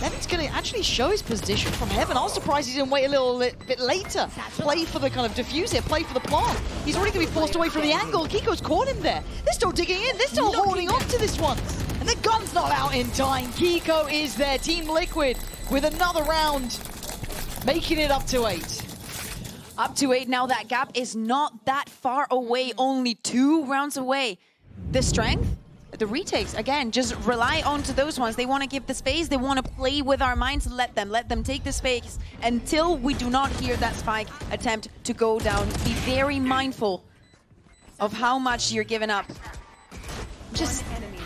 Levin's going to actually show his position from heaven. I was surprised he didn't wait a little bit later. Play for the kind of diffuse here, play for the plant. He's already going to be forced away from the angle. Kiko's caught him there. They're still digging in. They're still holding on to this one. And the gun's not out in time. Kiko is there. Team Liquid with another round, making it up to 8. Up to 8 now. That gap is not that far away, only 2 rounds away. The strength, the retakes, again, just rely on to those ones. They want to give the space, they want to play with our minds, let them take the space until we do not hear that spike attempt to go down. Be very mindful of how much you're giving up. Just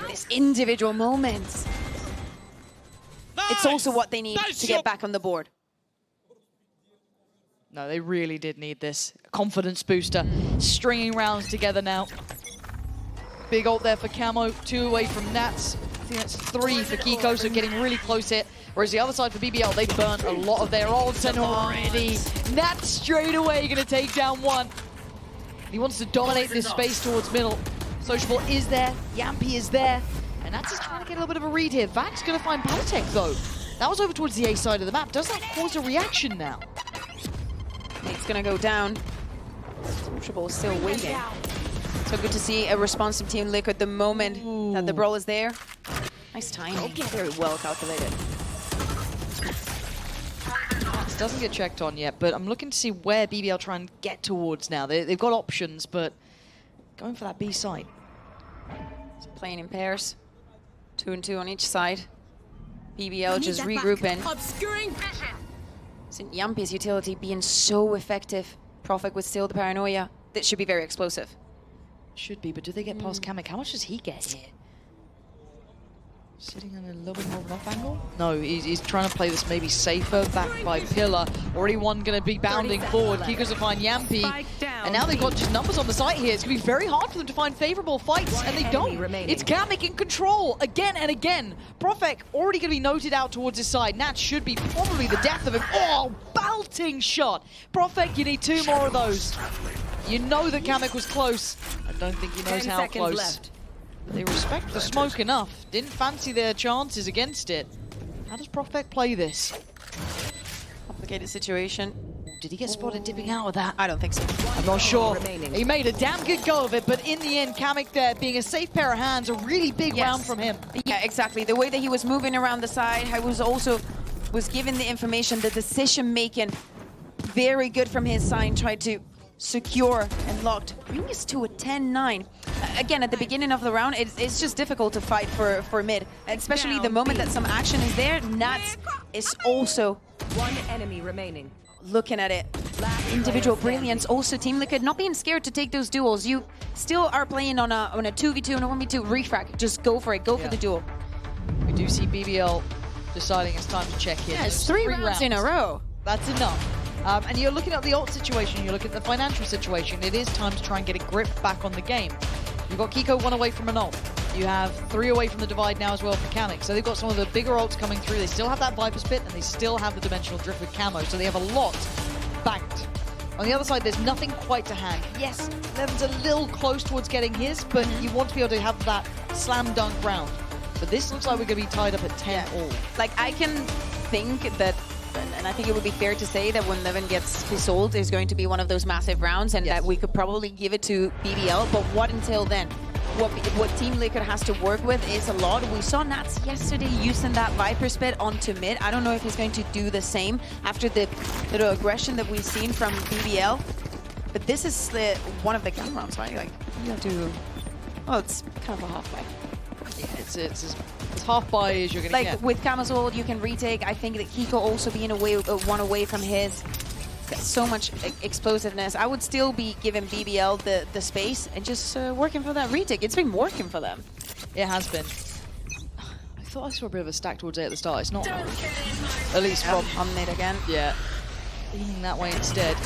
this individual moments. It's also what they need to get back on the board. No, they really did need this. Confidence booster. Stringing rounds together now. Big ult there for Camo. 2 away from Nats. I think that's 3 for Kiko, so getting really close here. Whereas the other side for BBL, they've burnt a lot of their ults, and already Nats straight away going to take down 1. He wants to dominate this space towards middle. Sociable is there. Yampy is there. And Nats is trying to get a little bit of a read here. Vac's going to find Palatech, though. That was over towards the A side of the map. Does that cause a reaction now? It's gonna go down. Sociable is still waiting. So good to see a responsive Team Liquid the moment that the brawl is there. Nice timing. Very well calculated. This doesn't get checked on yet, but I'm looking to see where BBL try and get towards now. They've got options, but going for that B site. So playing in pairs. 2 and 2 on each side. BBL just regrouping. Obscuring vision. St. Yampy's utility being so effective. Prophet with still the paranoia. That should be very explosive. Should be, but do they get past Kamek? How much does he get here? Sitting in a little bit more of an off angle? No, he's trying to play this maybe safer, backed by Pillar. Already one going to be bounding forward. Kiko's to find Yampy. And now they've got just numbers on the site here. It's going to be very hard for them to find favorable fights, and they don't. It's Kamek in control again and again. Profek already going to be noted out towards his side. Nat should be probably the death of him. Oh, belting shot. Profek, you need 2 more of those. You know that Kamek was close. I don't think he knows how close. Left. They respect the smoke enough. Didn't fancy their chances against it. How does Profek play this? Complicated situation. Did he get spotted dipping out of that? I don't think so. I'm not sure. He made a damn good go of it, but in the end, Kamek there being a safe pair of hands, a really big round from him. Yeah, exactly. The way that he was moving around the side, I was given the information, the decision making, very good from his side. Tried to secure and locked. Bring us to a 10-9. Again, at the beginning of the round, it's just difficult to fight for mid, especially the moment that some action is there. Nats is also 1 enemy remaining. looking at it. Individual brilliance. Also, Team Liquid not being scared to take those duels. You still are playing on a 2v2 and a 1v2 refrag. Just go for it. Go for the duel. We do see BBL deciding it's time to check in. Yeah, it's 3 rounds in a row. That's enough. And you're looking at the ult situation, you're looking at the financial situation. It is time to try and get a grip back on the game. You've got Kiko 1 away from an ult. You have 3 away from the divide now as well for Kamek. So they've got some of the bigger ults coming through. They still have that Viper's Pit, and they still have the Dimensional Drift with Camo. So they have a lot banked. On the other side, there's nothing quite to hand. Yes, Levin's a little close towards getting his, but you want to be able to have that slam dunk round. But this looks like we're going to be tied up at 10 all. Like, I can think that, and I think it would be fair to say that when Levin gets his ult, there's going to be one of those massive rounds, and that we could probably give it to BBL, but what until then? What Team Liquid has to work with is a lot. We saw Nats yesterday using that Viper Spit onto mid. I don't know if he's going to do the same after the little aggression that we've seen from BBL. But this is one of the gun rounds, right? Like, you have to... Oh, it's kind of a halfway. Yeah, it's as half by as you're going to get. Like, with Camo's ult, you can retake. I think that Kiko also being one away from his. So much explosiveness. I would still be giving BBL the space and just working for that retake. It's been working for them. It has been. I thought I saw a bit of a stack towards A at the start. It's not. At least from on mid again. Yeah, leaning that way instead.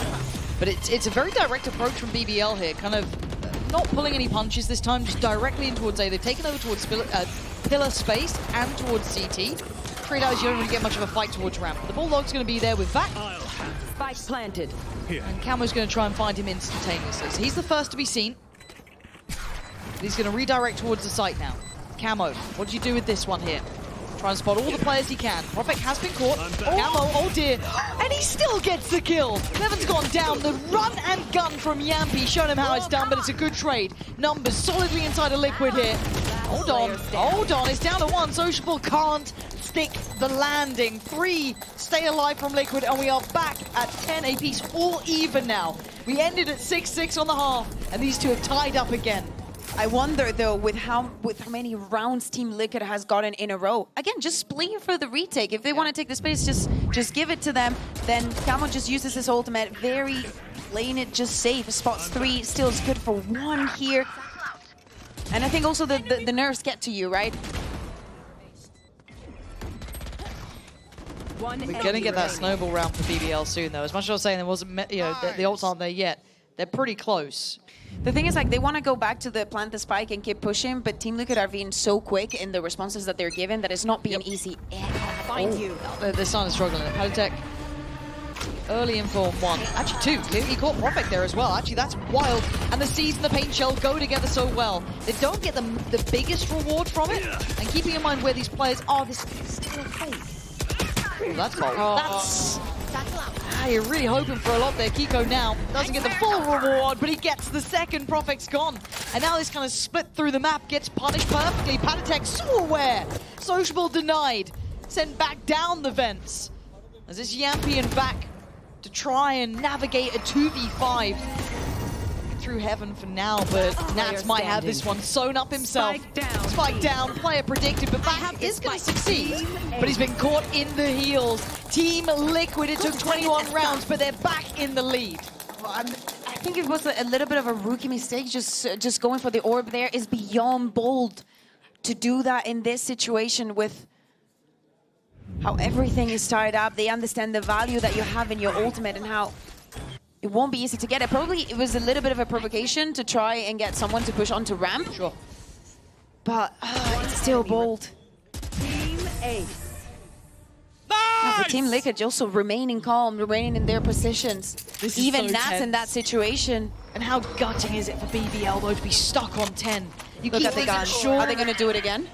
But it's a very direct approach from BBL here. Kind of not pulling any punches this time, just directly in towards A. They've taken over towards pillar space and towards CT. Trade out, you don't really get much of a fight towards ramp. But the Bulldog's going to be there with Vac. Spike planted. And Camo's going to try and find him instantaneously. So he's the first to be seen. He's going to redirect towards the site now. Camo, what do you do with this one here? Try and spot all the players he can. Prophet has been caught. Camo, oh dear. And he still gets the kill. Levin's gone down. The run and gun from Yampy showing him how it's done, but it's a good trade. Numbers solidly inside a Liquid here. Hold on, it's down to 1. Sociable can't stick the landing. 3 stay alive from Liquid, and we are back at 10 apiece, all even now. We ended at 6-6 on the half, and these two have tied up again. I wonder though, with how many rounds Team Liquid has gotten in a row. Again, just playing for the retake. If they want to take the space, just give it to them. Then Camo just uses his ultimate, very playing it just safe. Spots 3, still is good for 1 here. And I think also the nerfs get to you, right? One We're gonna get that snowball round for BBL soon, though. As much as I was saying there wasn't, the ults aren't there yet. They're pretty close. The thing is, like, they want to go back to the plant the spike and keep pushing, but Team Liquid are being so quick in the responses that they're given that it's not being easy. Find you. They're starting to struggle. Palatech early in form 1. Actually 2. He caught Prophet there as well. Actually, that's wild. And the Seas and the Paint Shell go together so well. They don't get the biggest reward from it. And keeping in mind where these players are, this is still a fake. Ooh, that's bold. You're really hoping for a lot there. Kiko now doesn't get the full reward, but he gets the second. Prophet's gone. And now this kind of split through the map gets punished perfectly. Palatech so aware. Sociable denied. Sent back down the vents. As it's Yampian back to try and navigate a 2v5 through heaven for now, but Nats might have this one sewn up himself. Spike down, player predicted, but Back is going to succeed. But he's been caught in the heels. Team Liquid, it took 21 rounds, but they're back in the lead. I think it was a little bit of a rookie mistake. Just going for the orb there is beyond bold to do that in this situation with how everything is tied up. They understand the value that you have in your ultimate and how it won't be easy to get it. Probably it was a little bit of a provocation to try and get someone to push onto ramp. Sure. But it's still bold. Team Ace. The Team Liquid also remaining calm, remaining in their positions. This is Even so Nats in tense. that situation. And how gutting is it for BBL, though, to be stuck on 10? You Look keep at the thinking, gun. sure. Are they going to do it again?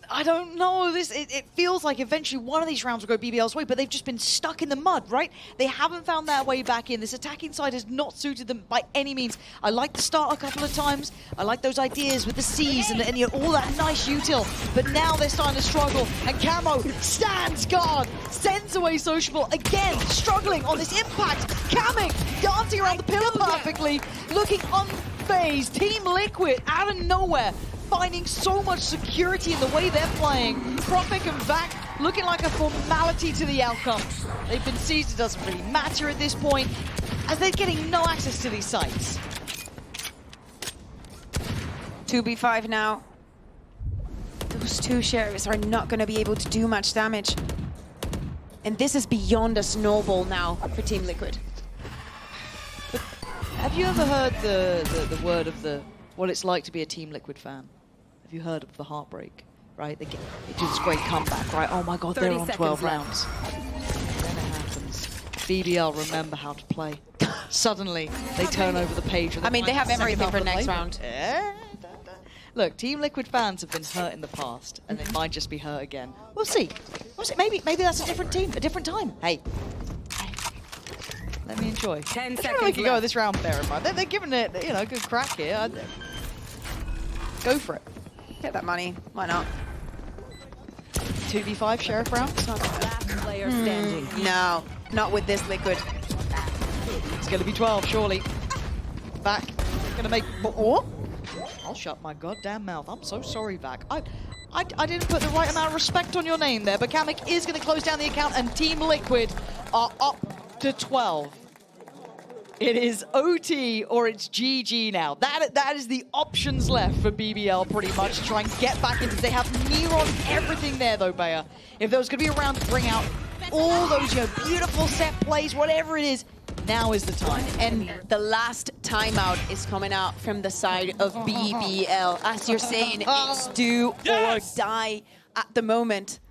I don't know. It feels like eventually one of these rounds will go BBL's way, but they've just been stuck in the mud, right? They haven't found their way back in. This attacking side has not suited them by any means. I like the start a couple of times. I like those ideas with the C's and all that nice util. But now they're starting to struggle. And Camo stands guard, sends away Sociable again, struggling on this impact. Camming, dancing around the pillar perfectly, looking unfazed. Team Liquid out of nowhere, finding so much security in the way they're playing. Prophet and Vac looking like a formality to the outcome. They've been seized, it doesn't really matter at this point, as they're getting no access to these sites. 2v5 now. Those two sheriffs are not going to be able to do much damage. And this is beyond a snowball now for Team Liquid. Have you ever heard the word of what it's like to be a Team Liquid fan? Have you heard of the heartbreak, right? They do this great comeback, right? Oh my God, they're on 12 rounds. Then it happens. BBL remember how to play. Suddenly, they turn over the page. I mean, they have everything for next round. Look, Team Liquid fans have been hurt in the past, and they might just be hurt again. We'll see. Maybe that's a different team, a different time. Hey. Let me enjoy. 10 I seconds think we could go left. this round, bear in mind. They're giving it, a good crack here. Go for it. Get that money. Why not? 2v5 Sheriff round. Last player standing. No, not with this Liquid. It's going to be 12, surely. Vac, going to make... Oh! I'll shut my goddamn mouth. I'm so sorry, Vac. I didn't put the right amount of respect on your name there, but Kamek is going to close down the account, and Team Liquid are up to 12. It is OT or it's GG now. That is the options left for BBL pretty much to try and get back into. They have Neron everything there though, Bayer. If there was going to be a round to bring out all those beautiful set plays, whatever it is, now is the time. And the last timeout is coming out from the side of BBL. As you're saying, it's do or die at the moment.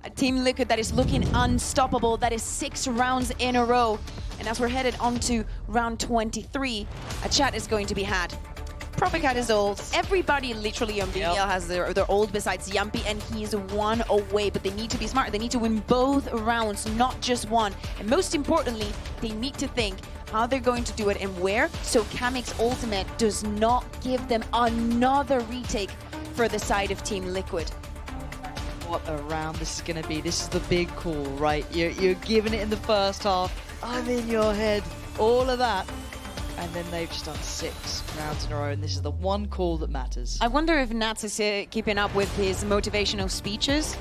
A Team Liquid that is looking unstoppable. That is 6 rounds in a row. And as we're headed on to round 23, a chat is going to be had. Prophet had his ult. Everybody literally on BBL has their ult besides Yumpy, and he's 1 away. But they need to be smart. They need to win both rounds, not just one. And most importantly, they need to think how they're going to do it and where, so Kamik's ultimate does not give them another retake for the side of Team Liquid. What a round this is going to be. This is the big call, right? You're giving it in the first half. I'm in your head. All of that. And then they've just done 6 rounds in a row, and this is the one call that matters. I wonder if Nats is keeping up with his motivational speeches,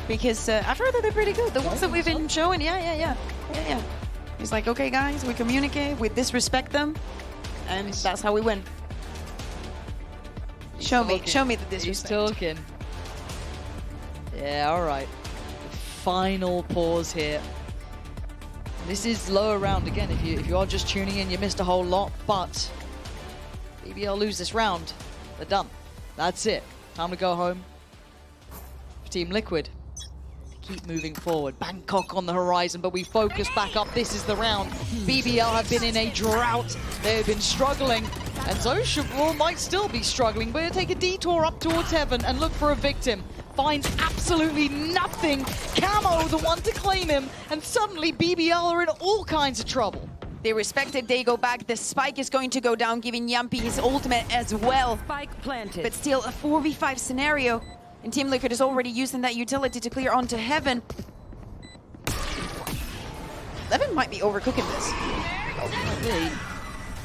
because I've heard that they're pretty good. The ones that we've been showing, yeah. He's like, okay, guys, we communicate, we disrespect them, and that's how we win. Show me the disrespect. He's talking. Yeah, all right. The final pause here. This is lower round again. If you are just tuning in, you missed a whole lot, but BBL lose this round. They're done. That's it. Time to go home. For Team Liquid, keep moving forward. Bangkok on the horizon, but we focus back up. This is the round. BBL have been in a drought. They've been struggling, and so Shavul might still be struggling, but take a detour up towards heaven and look for a victim. Finds absolutely nothing. Camo, the one to claim him, and suddenly BBL are in all kinds of trouble. They respect it, they go back. The spike is going to go down, giving Yampi his ultimate as well. Spike planted. But still a 4v5 scenario. And Team Liquid is already using that utility to clear onto heaven. Levin might be overcooking this.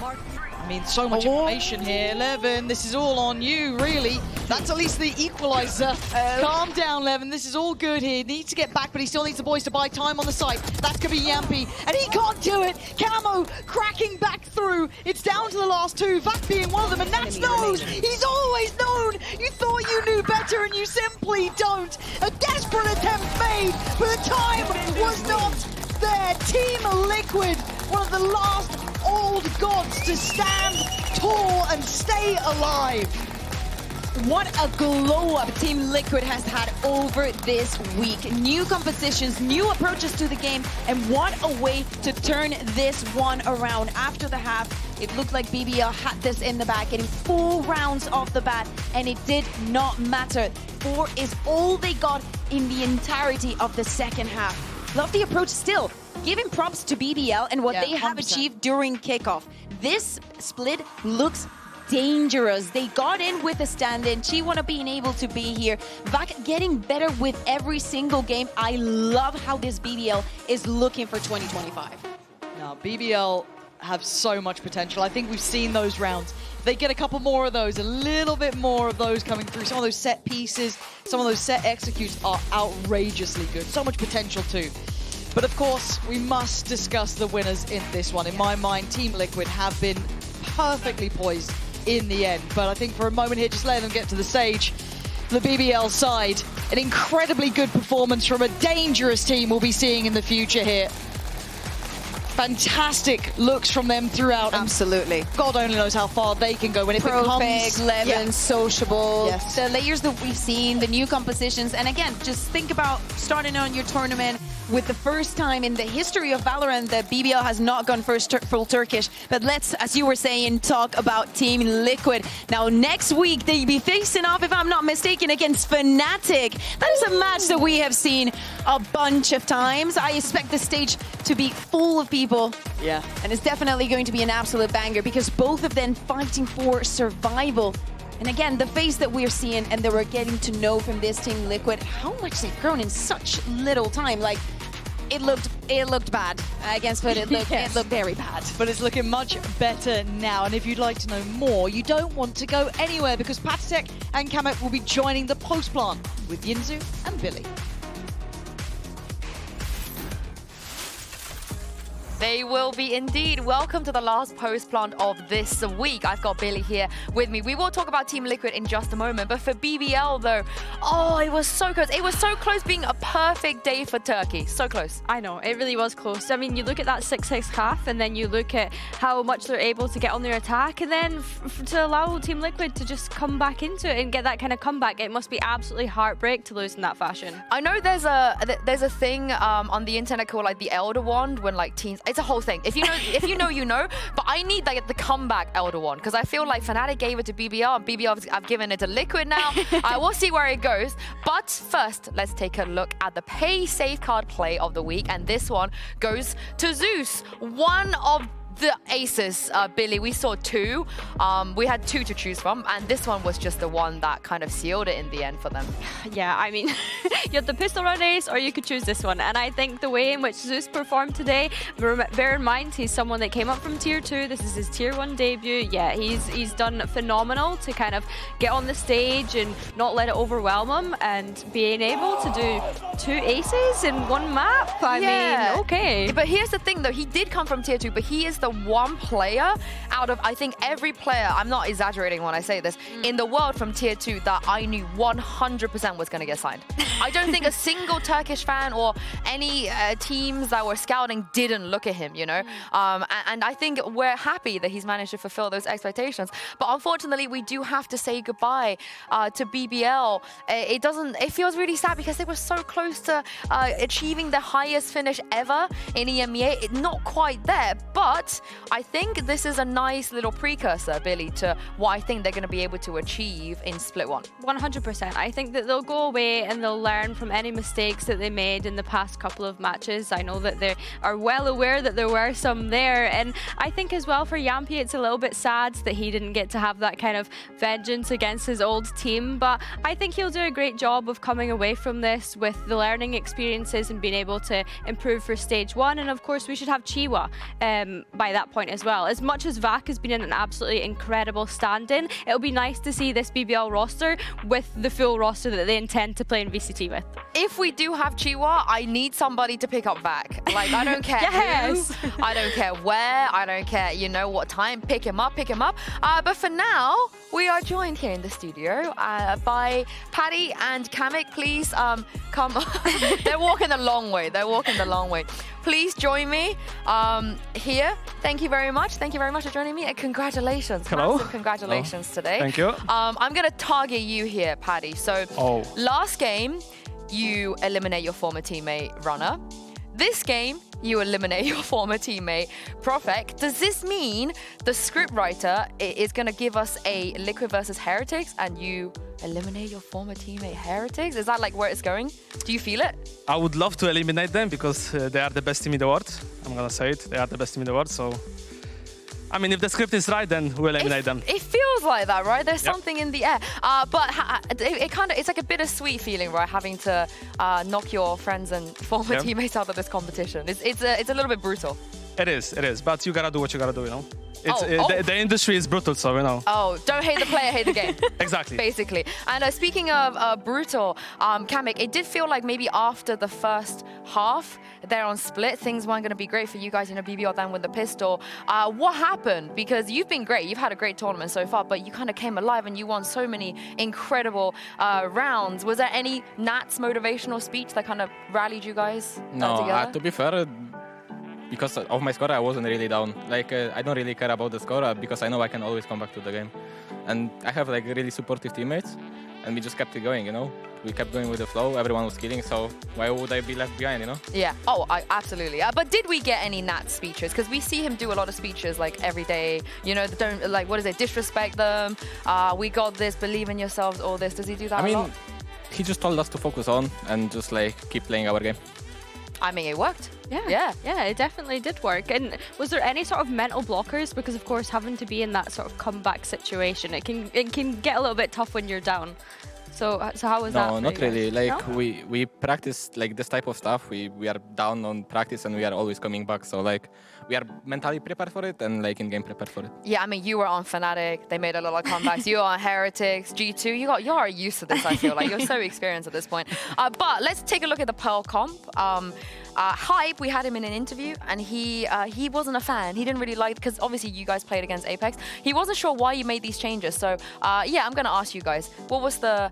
I mean, so much information here. Levin, this is all on you, really. That's at least the equalizer. Calm down, Levin. This is all good here. He needs to get back, but he still needs the boys to buy time on the site. That could be Yampi, and he can't do it. Camo cracking back through. It's down to the last 2, Vac being one of them, and Nats knows. He's always known. You thought you knew better, and you simply don't. A desperate attempt made, but the time was not there. Team Liquid, one of the last old gods to stand tall and stay alive. What a glow up Team Liquid has had over this week. New compositions, new approaches to the game, and what a way to turn this one around. After the half, it looked like BBL had this in the bag, getting 4 rounds off the bat, and it did not matter. 4 is all they got in the entirety of the second half. Love the approach still. Giving props to BBL and what they have 100%. achieved during kickoff. This split looks dangerous. They got in with a stand-in. Chiwana being able to be here. Vac getting better with every single game. I love how this BBL is looking for 2025. Now, BBL have so much potential. I think we've seen those rounds. If they get a couple more of those, a little bit more of those coming through. Some of those set pieces, some of those set executes are outrageously good. So much potential too. But of course, we must discuss the winners in this one. In my mind, Team Liquid have been perfectly poised in the end. But I think for a moment here, just let them get to the stage. The BBL side, an incredibly good performance from a dangerous team we'll be seeing in the future here. Fantastic looks from them throughout. Absolutely. God only knows how far they can go when it becomes... Levin, Sociable, Yes. the layers that we've seen, the new compositions. And again, just think about starting on your tournament with the first time in the history of Valorant that BBL has not gone full Turkish. But let's, as you were saying, talk about Team Liquid. Now, next week, they'll be facing off, if I'm not mistaken, against Fnatic. That is a match that we have seen a bunch of times. I expect the stage to be full of people. Yeah. And it's definitely going to be an absolute banger because both of them fighting for survival. And again, the face that we're seeing and that we're getting to know from this Team Liquid, how much they've grown in such little time. Like, it looked bad against Foot. It looked very bad. But it's looking much better now. And if you'd like to know more, you don't want to go anywhere because Patek and Kamek will be joining the post plant with Yinzu and Billy. They will be indeed. Welcome to the last post plant of this week. I've got Billy here with me. We will talk about Team Liquid in just a moment, but for BBL though, oh, it was so close. It was so close being a perfect day for Turkey. So close. I know, it really was close. I mean, you look at that 6-6 calf and then you look at how much they're able to get on their attack, and then to allow Team Liquid to just come back into it and get that kind of comeback. It must be absolutely heartbreak to lose in that fashion. I know there's a thing on the internet called like the Elder Wand when like teams, it's a whole thing. If you know, you know. But I need like the comeback Elder Wand because I feel like Fnatic gave it to BBL and BBL have given it to Liquid now. I will see where it goes. But first, let's take a look at the pay safe card play of the week, and this one goes to Zeus, one of the aces, Billy, we saw two. We had two to choose from, and this one was just the one that kind of sealed it in the end for them. Yeah, I mean, you had the pistol run ace, or you could choose this one. And I think the way in which Zeus performed today, bear in mind, he's someone that came up from Tier 2. This is his Tier 1 debut. Yeah, he's done phenomenal to kind of get on the stage and not let it overwhelm him, and being able to do 2 aces in one map. I mean, okay. But here's the thing, though. He did come from Tier 2, but he is the one player out of, I think, every player, I'm not exaggerating when I say this, in the world from Tier 2 that I knew 100% was going to get signed. I don't think a single Turkish fan or any teams that were scouting didn't look at him, you know? And I think we're happy that he's managed to fulfill those expectations. But unfortunately, we do have to say goodbye to BBL. It feels really sad because they were so close to achieving the highest finish ever in EMEA. Not quite there, but I think this is a nice little precursor, Billy, to what I think they're going to be able to achieve in Split 1. 100%. I think that they'll go away and they'll learn from any mistakes that they made in the past couple of matches. I know that they are well aware that there were some there, and I think as well for Yampy, it's a little bit sad that he didn't get to have that kind of vengeance against his old team, but I think he'll do a great job of coming away from this with the learning experiences and being able to improve for Stage 1. And of course, we should have Chiwa by that point as well. As much as Vac has been in an absolutely incredible stand-in, it'll be nice to see this BBL roster with the full roster that they intend to play in VCT with. If we do have Chiwa, I need somebody to pick up Vac. Like, I don't care who, I don't care where, I don't care, you know, what time, pick him up. But for now, we are joined here in the studio by Paddy and Kamek. Please come. They're walking the long way. Please join me here. Thank you very much. Thank you very much for joining me, and congratulations. Hello. Massive congratulations today. Thank you. I'm going to target you here, Paddy. So last game, you eliminate your former teammate, Runner. This game, you eliminate your former teammate, Profek. Does this mean the scriptwriter is going to give us a Liquid versus Heretics and you eliminate your former teammate, Heretics? Is that like where it's going? Do you feel it? I would love to eliminate them because they are the best team in the world. I'm going to say it. They are the best team in the world. So, I mean, if the script is right, then we'll eliminate them. It feels like that, right? There's something in the air. But it's like a bittersweet feeling, right? Having to knock your friends and former teammates out of this competition. It's a little bit brutal. It is. But you got to do what you got to do, you know? The industry is brutal, so, you know. Oh, don't hate the player, hate the game. Exactly. Basically. And speaking of brutal, Kamek, it did feel like maybe after the first half there on Split, things weren't going to be great for you guys, you know, BBL then with the pistol. What happened? Because you've been great. You've had a great tournament so far, but you kind of came alive and you won so many incredible rounds. Was there any Nats motivational speech that kind of rallied you guys together? To be fair, because of my score, I wasn't really down. Like, I don't really care about the score because I know I can always come back to the game. And I have like really supportive teammates, and we just kept it going, you know? We kept going with the flow, everyone was killing, so why would I be left behind, you know? Yeah, absolutely. But did we get any Nat speeches? Because we see him do a lot of speeches like every day, you know, don't, like, what is it, disrespect them, we got this, believe in yourselves, all this. Does he do that a lot? He just told us to focus on and just like keep playing our game. I mean, it worked. Yeah, it definitely did work. And was there any sort of mental blockers? Because of course, having to be in that sort of comeback situation, it can get a little bit tough when you're down. So how was that? No, not really. Like, no? we practice like this type of stuff. We are down on practice and we are always coming back. So like we are mentally prepared for it and like in game prepared for it. Yeah, I mean, you were on Fnatic. They made a lot of comebacks. You were on Heretics, G2. You are used to this. I feel like you're so experienced at this point. But let's take a look at the Pearl comp. Hype, we had him in an interview and he wasn't a fan. He didn't really like, because obviously you guys played against Apex. He wasn't sure why you made these changes. So yeah, I'm gonna ask you guys, what was the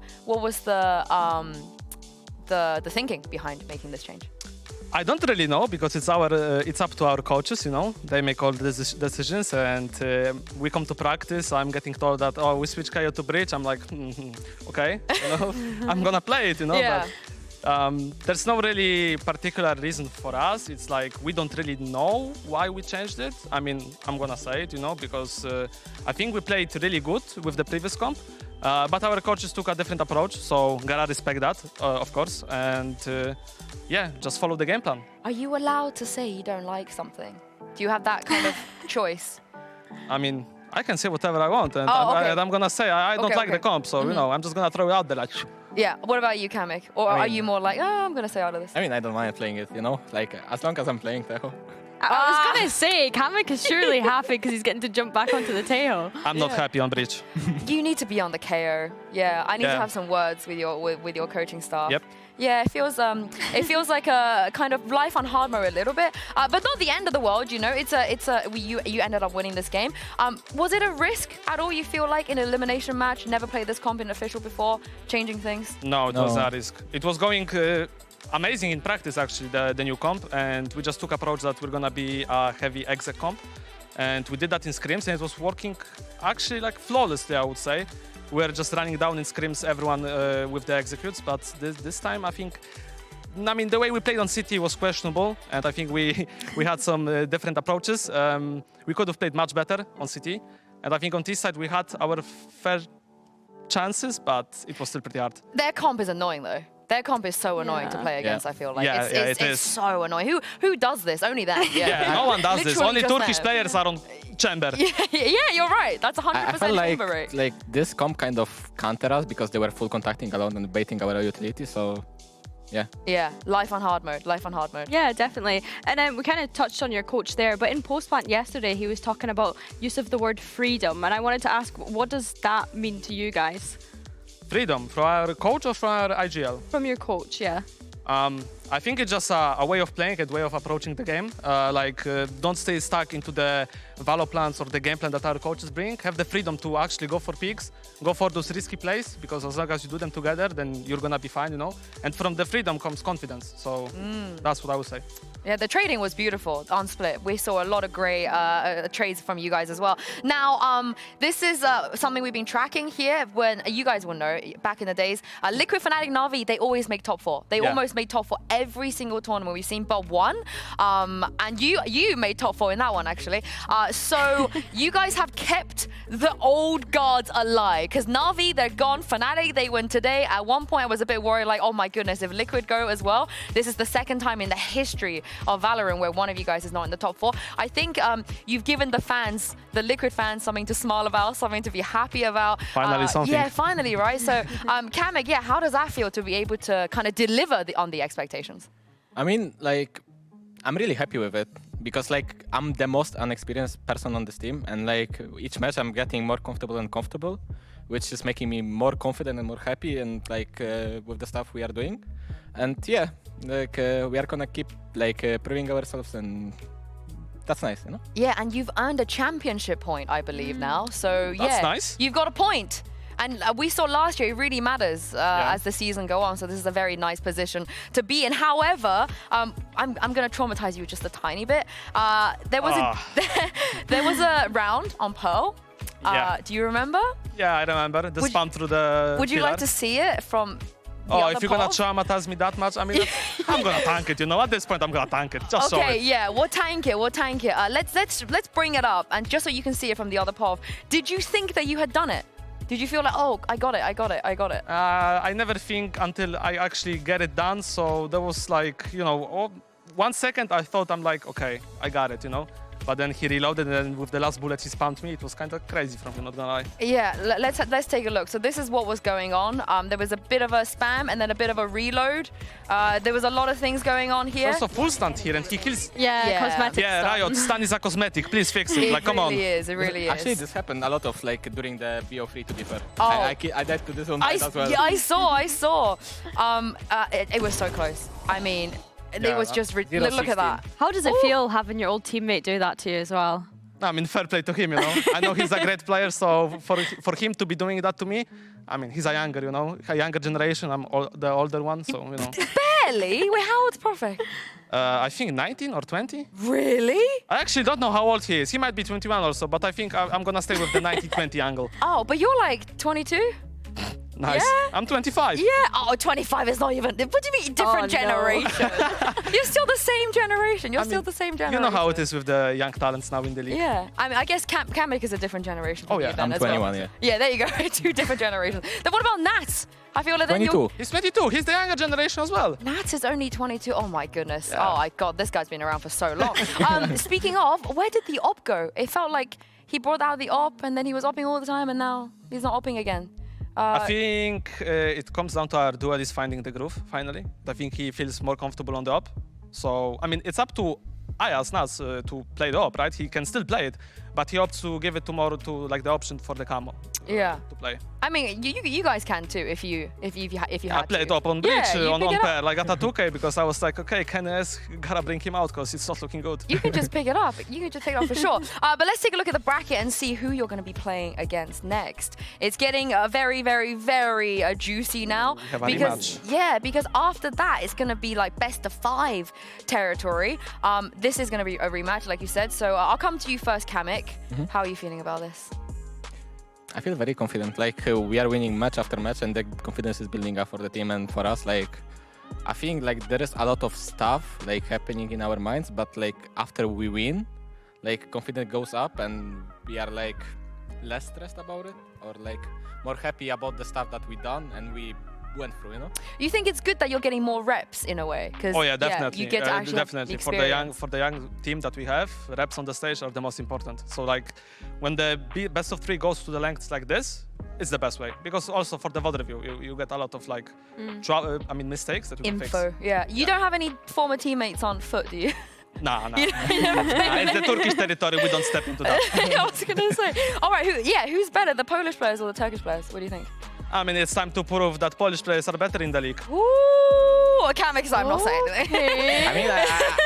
thinking behind making this change? I don't really know because it's up to our coaches, you know. They make all the decisions, and we come to practice. I'm getting told that we switch KO to bridge. I'm like, okay, you know, I'm gonna play it, you know. Yeah. But there's no really particular reason for us. It's like we don't really know why we changed it. I mean, I'm gonna say it, you know, because I think we played really good with the previous comp. But our coaches took a different approach, so gotta respect that, of course. And yeah, just follow the game plan. Are you allowed to say you don't like something? Do you have that kind of choice? I mean, I can say whatever I want, and Oh, okay. I'm gonna say I don't Okay, like the okay. comp, so you know, I'm just gonna throw it out there like. Yeah. What about you, Kamek? Or I are mean- you more like, oh, I'm gonna stay out of this? I mean, I don't mind playing it, you know? Like, as long as I'm playing Tejo. I was gonna say, Kamek is surely happy because he's getting to jump back onto the tail. I'm not happy on bridge. You need to be on the KO. Yeah, I need to Yeah. have some words with your coaching staff. Yep. Yeah, it feels like a kind of life on hard mode a little bit, but not the end of the world. You know, you ended up winning this game. Was it a risk at all? You feel like in an elimination match, never played this comp in official before, changing things? No, it was a risk. It was going amazing in practice, actually, the new comp, and we just took approach that we're gonna be a heavy exec comp, and we did that in scrims, and it was working actually like flawlessly, I would say. We're just running down in scrims everyone with the executes, but this time I think, I mean, the way we played on City was questionable, and I think we had some different approaches. We could have played much better on City, and I think on this side we had our fair chances, but it was still pretty hard. Their comp is annoying though. Their comp is so annoying to play against. I feel like Yeah, it's it is. so annoying. Who does this? Only them. Yeah, Yeah, no one does this. Literally Only just Turkish them. players are on chamber. Yeah, you're right. That's 100% I felt chamber rate. like this comp kind of counter us because they were full contacting alone and baiting our utility, so yeah. Yeah, life on hard mode. Life on hard mode. Yeah, definitely. And we kind of touched on your coach there, but in post-plant yesterday, he was talking about use of the word freedom. And I wanted to ask, what does that mean to you guys? Freedom from our coach or from our IGL? From your coach, yeah. I think it's just a way of playing, a way of approaching the game. Don't stay stuck into the Valo plans or the game plan that our coaches bring. Have the freedom to actually go for picks, go for those risky plays, because as long as you do them together, then you're gonna be fine, you know? And from the freedom comes confidence. So that's what I would say. Yeah, the trading was beautiful on Split. We saw a lot of great trades from you guys as well. Now, this is something we've been tracking here. When you guys will know, back in the days, Liquid, Fnatic, Na'Vi, they always make top 4. They almost make top 4 every single tournament we've seen, but one. And you made top 4 in that one, actually. So you guys have kept the old guards alive, because Na'Vi, they're gone. Fnatic, they win today. At one point, I was a bit worried, like, oh my goodness, if Liquid go as well, this is the second time in the history of Valorant where one of you guys is not in the top 4. I think you've given the fans, the Liquid fans, something to smile about, something to be happy about. Finally something. Yeah, finally, right? So, Kamek, yeah, how does that feel to be able to kind of deliver on the expectations? I mean, like, I'm really happy with it because, like, I'm the most unexperienced person on this team, and like each match I'm getting more comfortable, which is making me more confident and more happy, and like with the stuff we are doing, and yeah, like we are gonna keep like proving ourselves, and that's nice, you know. Yeah, and you've earned a championship point, I believe now. So yeah, That's nice. You've got a point. And we saw last year, it really matters as the season go on. So this is a very nice position to be in. However, I'm going to traumatize you just a tiny bit. There was a round on Pearl. Yeah. Do you remember? Yeah, I remember. The spam through the Would you pillar. like to see it from the Oh, other if you're gonna path? traumatize me that much, I mean, I'm gonna tank it, you know? At this point, I'm gonna tank it. Just show Okay, it. yeah, we'll tank it. Let's bring it up, and just so you can see it from the other path. Did you think that you had done it? Did you feel like, oh, I got it. I never think until I actually get it done. So there was like, you know, 1 second I thought I'm like, okay, I got it, you know? But then he reloaded, and then with the last bullet he spammed me. It was kind of crazy from him, not gonna lie. Yeah, let's take a look. So this is what was going on. There was a bit of a spam and then a bit of a reload. There was a lot of things going on here. Also full stunt here, and he kills. Yeah, cosmetic Yeah, stuff. Riot, stun is a cosmetic. Please fix it. Like, come on. It really is. Actually, this happened a lot of like during the BO3, to be fair. Oh. I died to this one as well. Yeah, I saw. It was so close. I mean, it was just look at that. How does it feel having your old teammate do that to you as well? I mean, fair play to him, you know. I know he's a great player, so for him to be doing that to me, I mean, he's a younger generation. I'm the older one, so, you know. Barely? Wait, how old's Perfect? I think 19 or 20. Really? I actually don't know how old he is. He might be 21 also, but I think I'm gonna stay with the 19-20 angle. Oh, but you're like 22? Nice. Yeah. I'm 25. Yeah. Oh, 25 is not even. What do you mean different no. generation? You're still the same generation. You're still the same generation. You know how it is with the young talents now in the league. Yeah. I mean, I guess Kamek is a different generation. Oh, from yeah. you then I'm as 21, well. yeah. Yeah, there you go. 2 different generations. Then what about Nats? I feel like then 22. He's 22. He's the younger generation as well. Nats is only 22. Oh my goodness. Yeah. Oh my god, this guy's been around for so long. Speaking of, where did the op go? It felt like he brought out the op and then he was opping all the time and now he's not opping again. I think it comes down to our duelist finding the groove, finally. I think he feels more comfortable on the op. So, I mean, it's up to Ayas, Nas, to play the op, right? He can still play it, but he opts to give it tomorrow to like the option for the camo. Yeah. To play. I mean, you guys can too if you had I played to. up on bridge Yeah, you on pick it up. pair. Like I got a 2K because I was like, okay, KNS gotta bring him out because it's not looking good. You can just pick it up. You can just pick it up for sure. But let's take a look at the bracket and see who you're going to be playing against next. It's getting very, very, very juicy now. We have a because because after that it's going to be like best of 5 territory. This is going to be a rematch, like you said. So I'll come to you first, Kamek. How are you feeling about this? I feel very confident. Like we are winning match after match, and the confidence is building up for the team and for us. Like I think like there is a lot of stuff like happening in our minds, but like after we win, like confidence goes up, and we are like less stressed about it, or like more happy about the stuff that we done and we went through. You know. You think it's good that you're getting more reps in a way? Cause, Oh yeah, definitely. you get to actually have definitely experience. for the young team that we have, reps on the stage are the most important. So like when the best of 3 goes to the lengths like this, it's the best way because also for the VOD review you get a lot of like mistakes that you can fix. Info. Yeah. You don't have any former teammates on foot, do you? Nah. You never played It's the Turkish territory. We don't step into that. I was gonna say. All right, who's better, the Polish players or the Turkish players? What do you think? I mean, it's time to prove that Polish players are better in the league. Ooh, I can't make I'm not saying anything. I mean,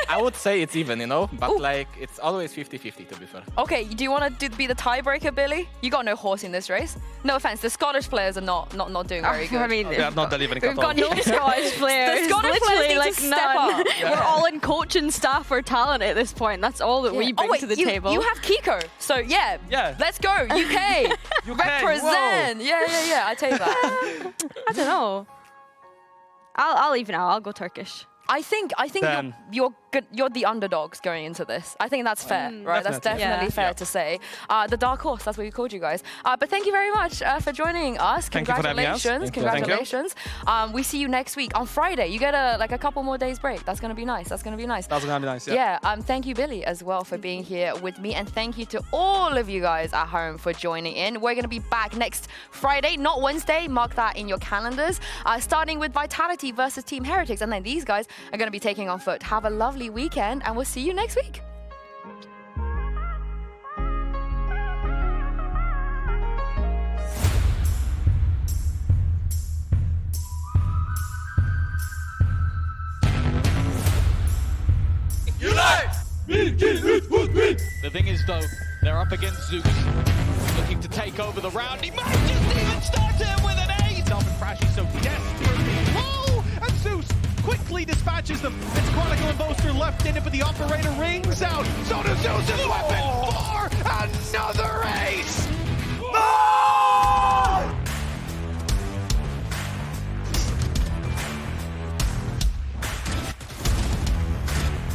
I would say it's even, you know, but like it's always 50-50 to be fair. Okay, do you want to be the tiebreaker, Billy? You got no horse in this race. No offense, the Scottish players are not doing very good. I mean, They are not delivering we've at all. got no Scottish players. The Scottish players Literally, need like to step none. up. We're all in coaching staff or talent at this point. That's all that we bring wait, to the you, table. You have Kiko, so yeah. Let's go, UK. Represent. Whoa. Yeah. I take that. I don't know. I'll even out. I'll go Turkish. I think Then- you're good. You're the underdogs going into this. I think that's fair, right? That's definitely. definitely fair to say. The dark horse. That's what we called you guys. But thank you very much for joining us. Thank you for having us. Congratulations! Congratulations! We see you next week on Friday. You get a couple more days break. That's gonna be nice. That's gonna be nice. That's gonna be nice. Yeah. Thank you, Billy, as well for being here with me, and thank you to all of you guys at home for joining in. We're gonna be back next Friday, not Wednesday. Mark that in your calendars. Starting with Vitality versus Team Heretics, and then these guys are gonna be taking on foot. Have a lovely weekend, and we'll see you next week. The thing is, though, they're up against Zeus, looking to take over the round. He might just even start it with an ace. Up and Frashy so desperately. Oh, and Zeus quickly dispatches them. It's Chronicle and Boaster left in it, but the operator rings out. So does Zeus's weapon for another ace. Oh!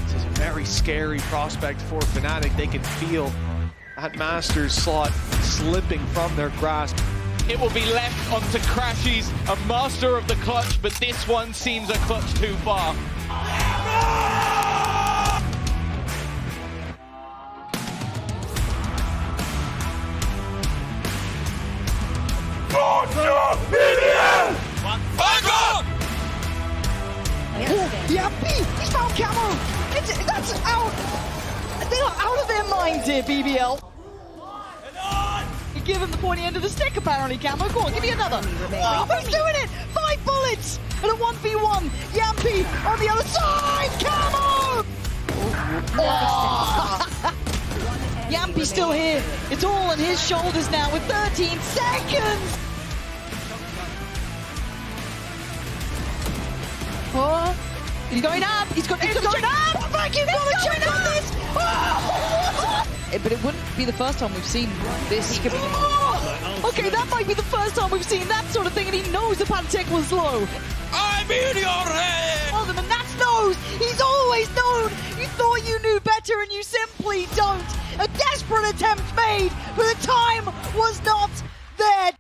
This is a very scary prospect for Fnatic. They can feel that Masters slot slipping from their grasp. It will be left onto Crashies, a master of the clutch, but this one seems a clutch too far. Yeah, he's found Camo! That's out! They are out of their mind here, BBL. You give him the pointy end of the stick, apparently, Camo. Go on, give me another. Oh, he's doing it! 5 bullets! And a 1v1. Yampy on the other side! Camo! Oh. Yampy's still here. It's all on his shoulders now with 13 seconds! Oh, he's going up. He's going up. Back in. Got a check on this. Oh. But it wouldn't be the first time we've seen this. Okay, that might be the first time we've seen that sort of thing, and he knows the Pantek was low. I'm in your head! Well, the Manats knows! He's always known! You thought you knew better, and you simply don't! A desperate attempt made, but the time was not there.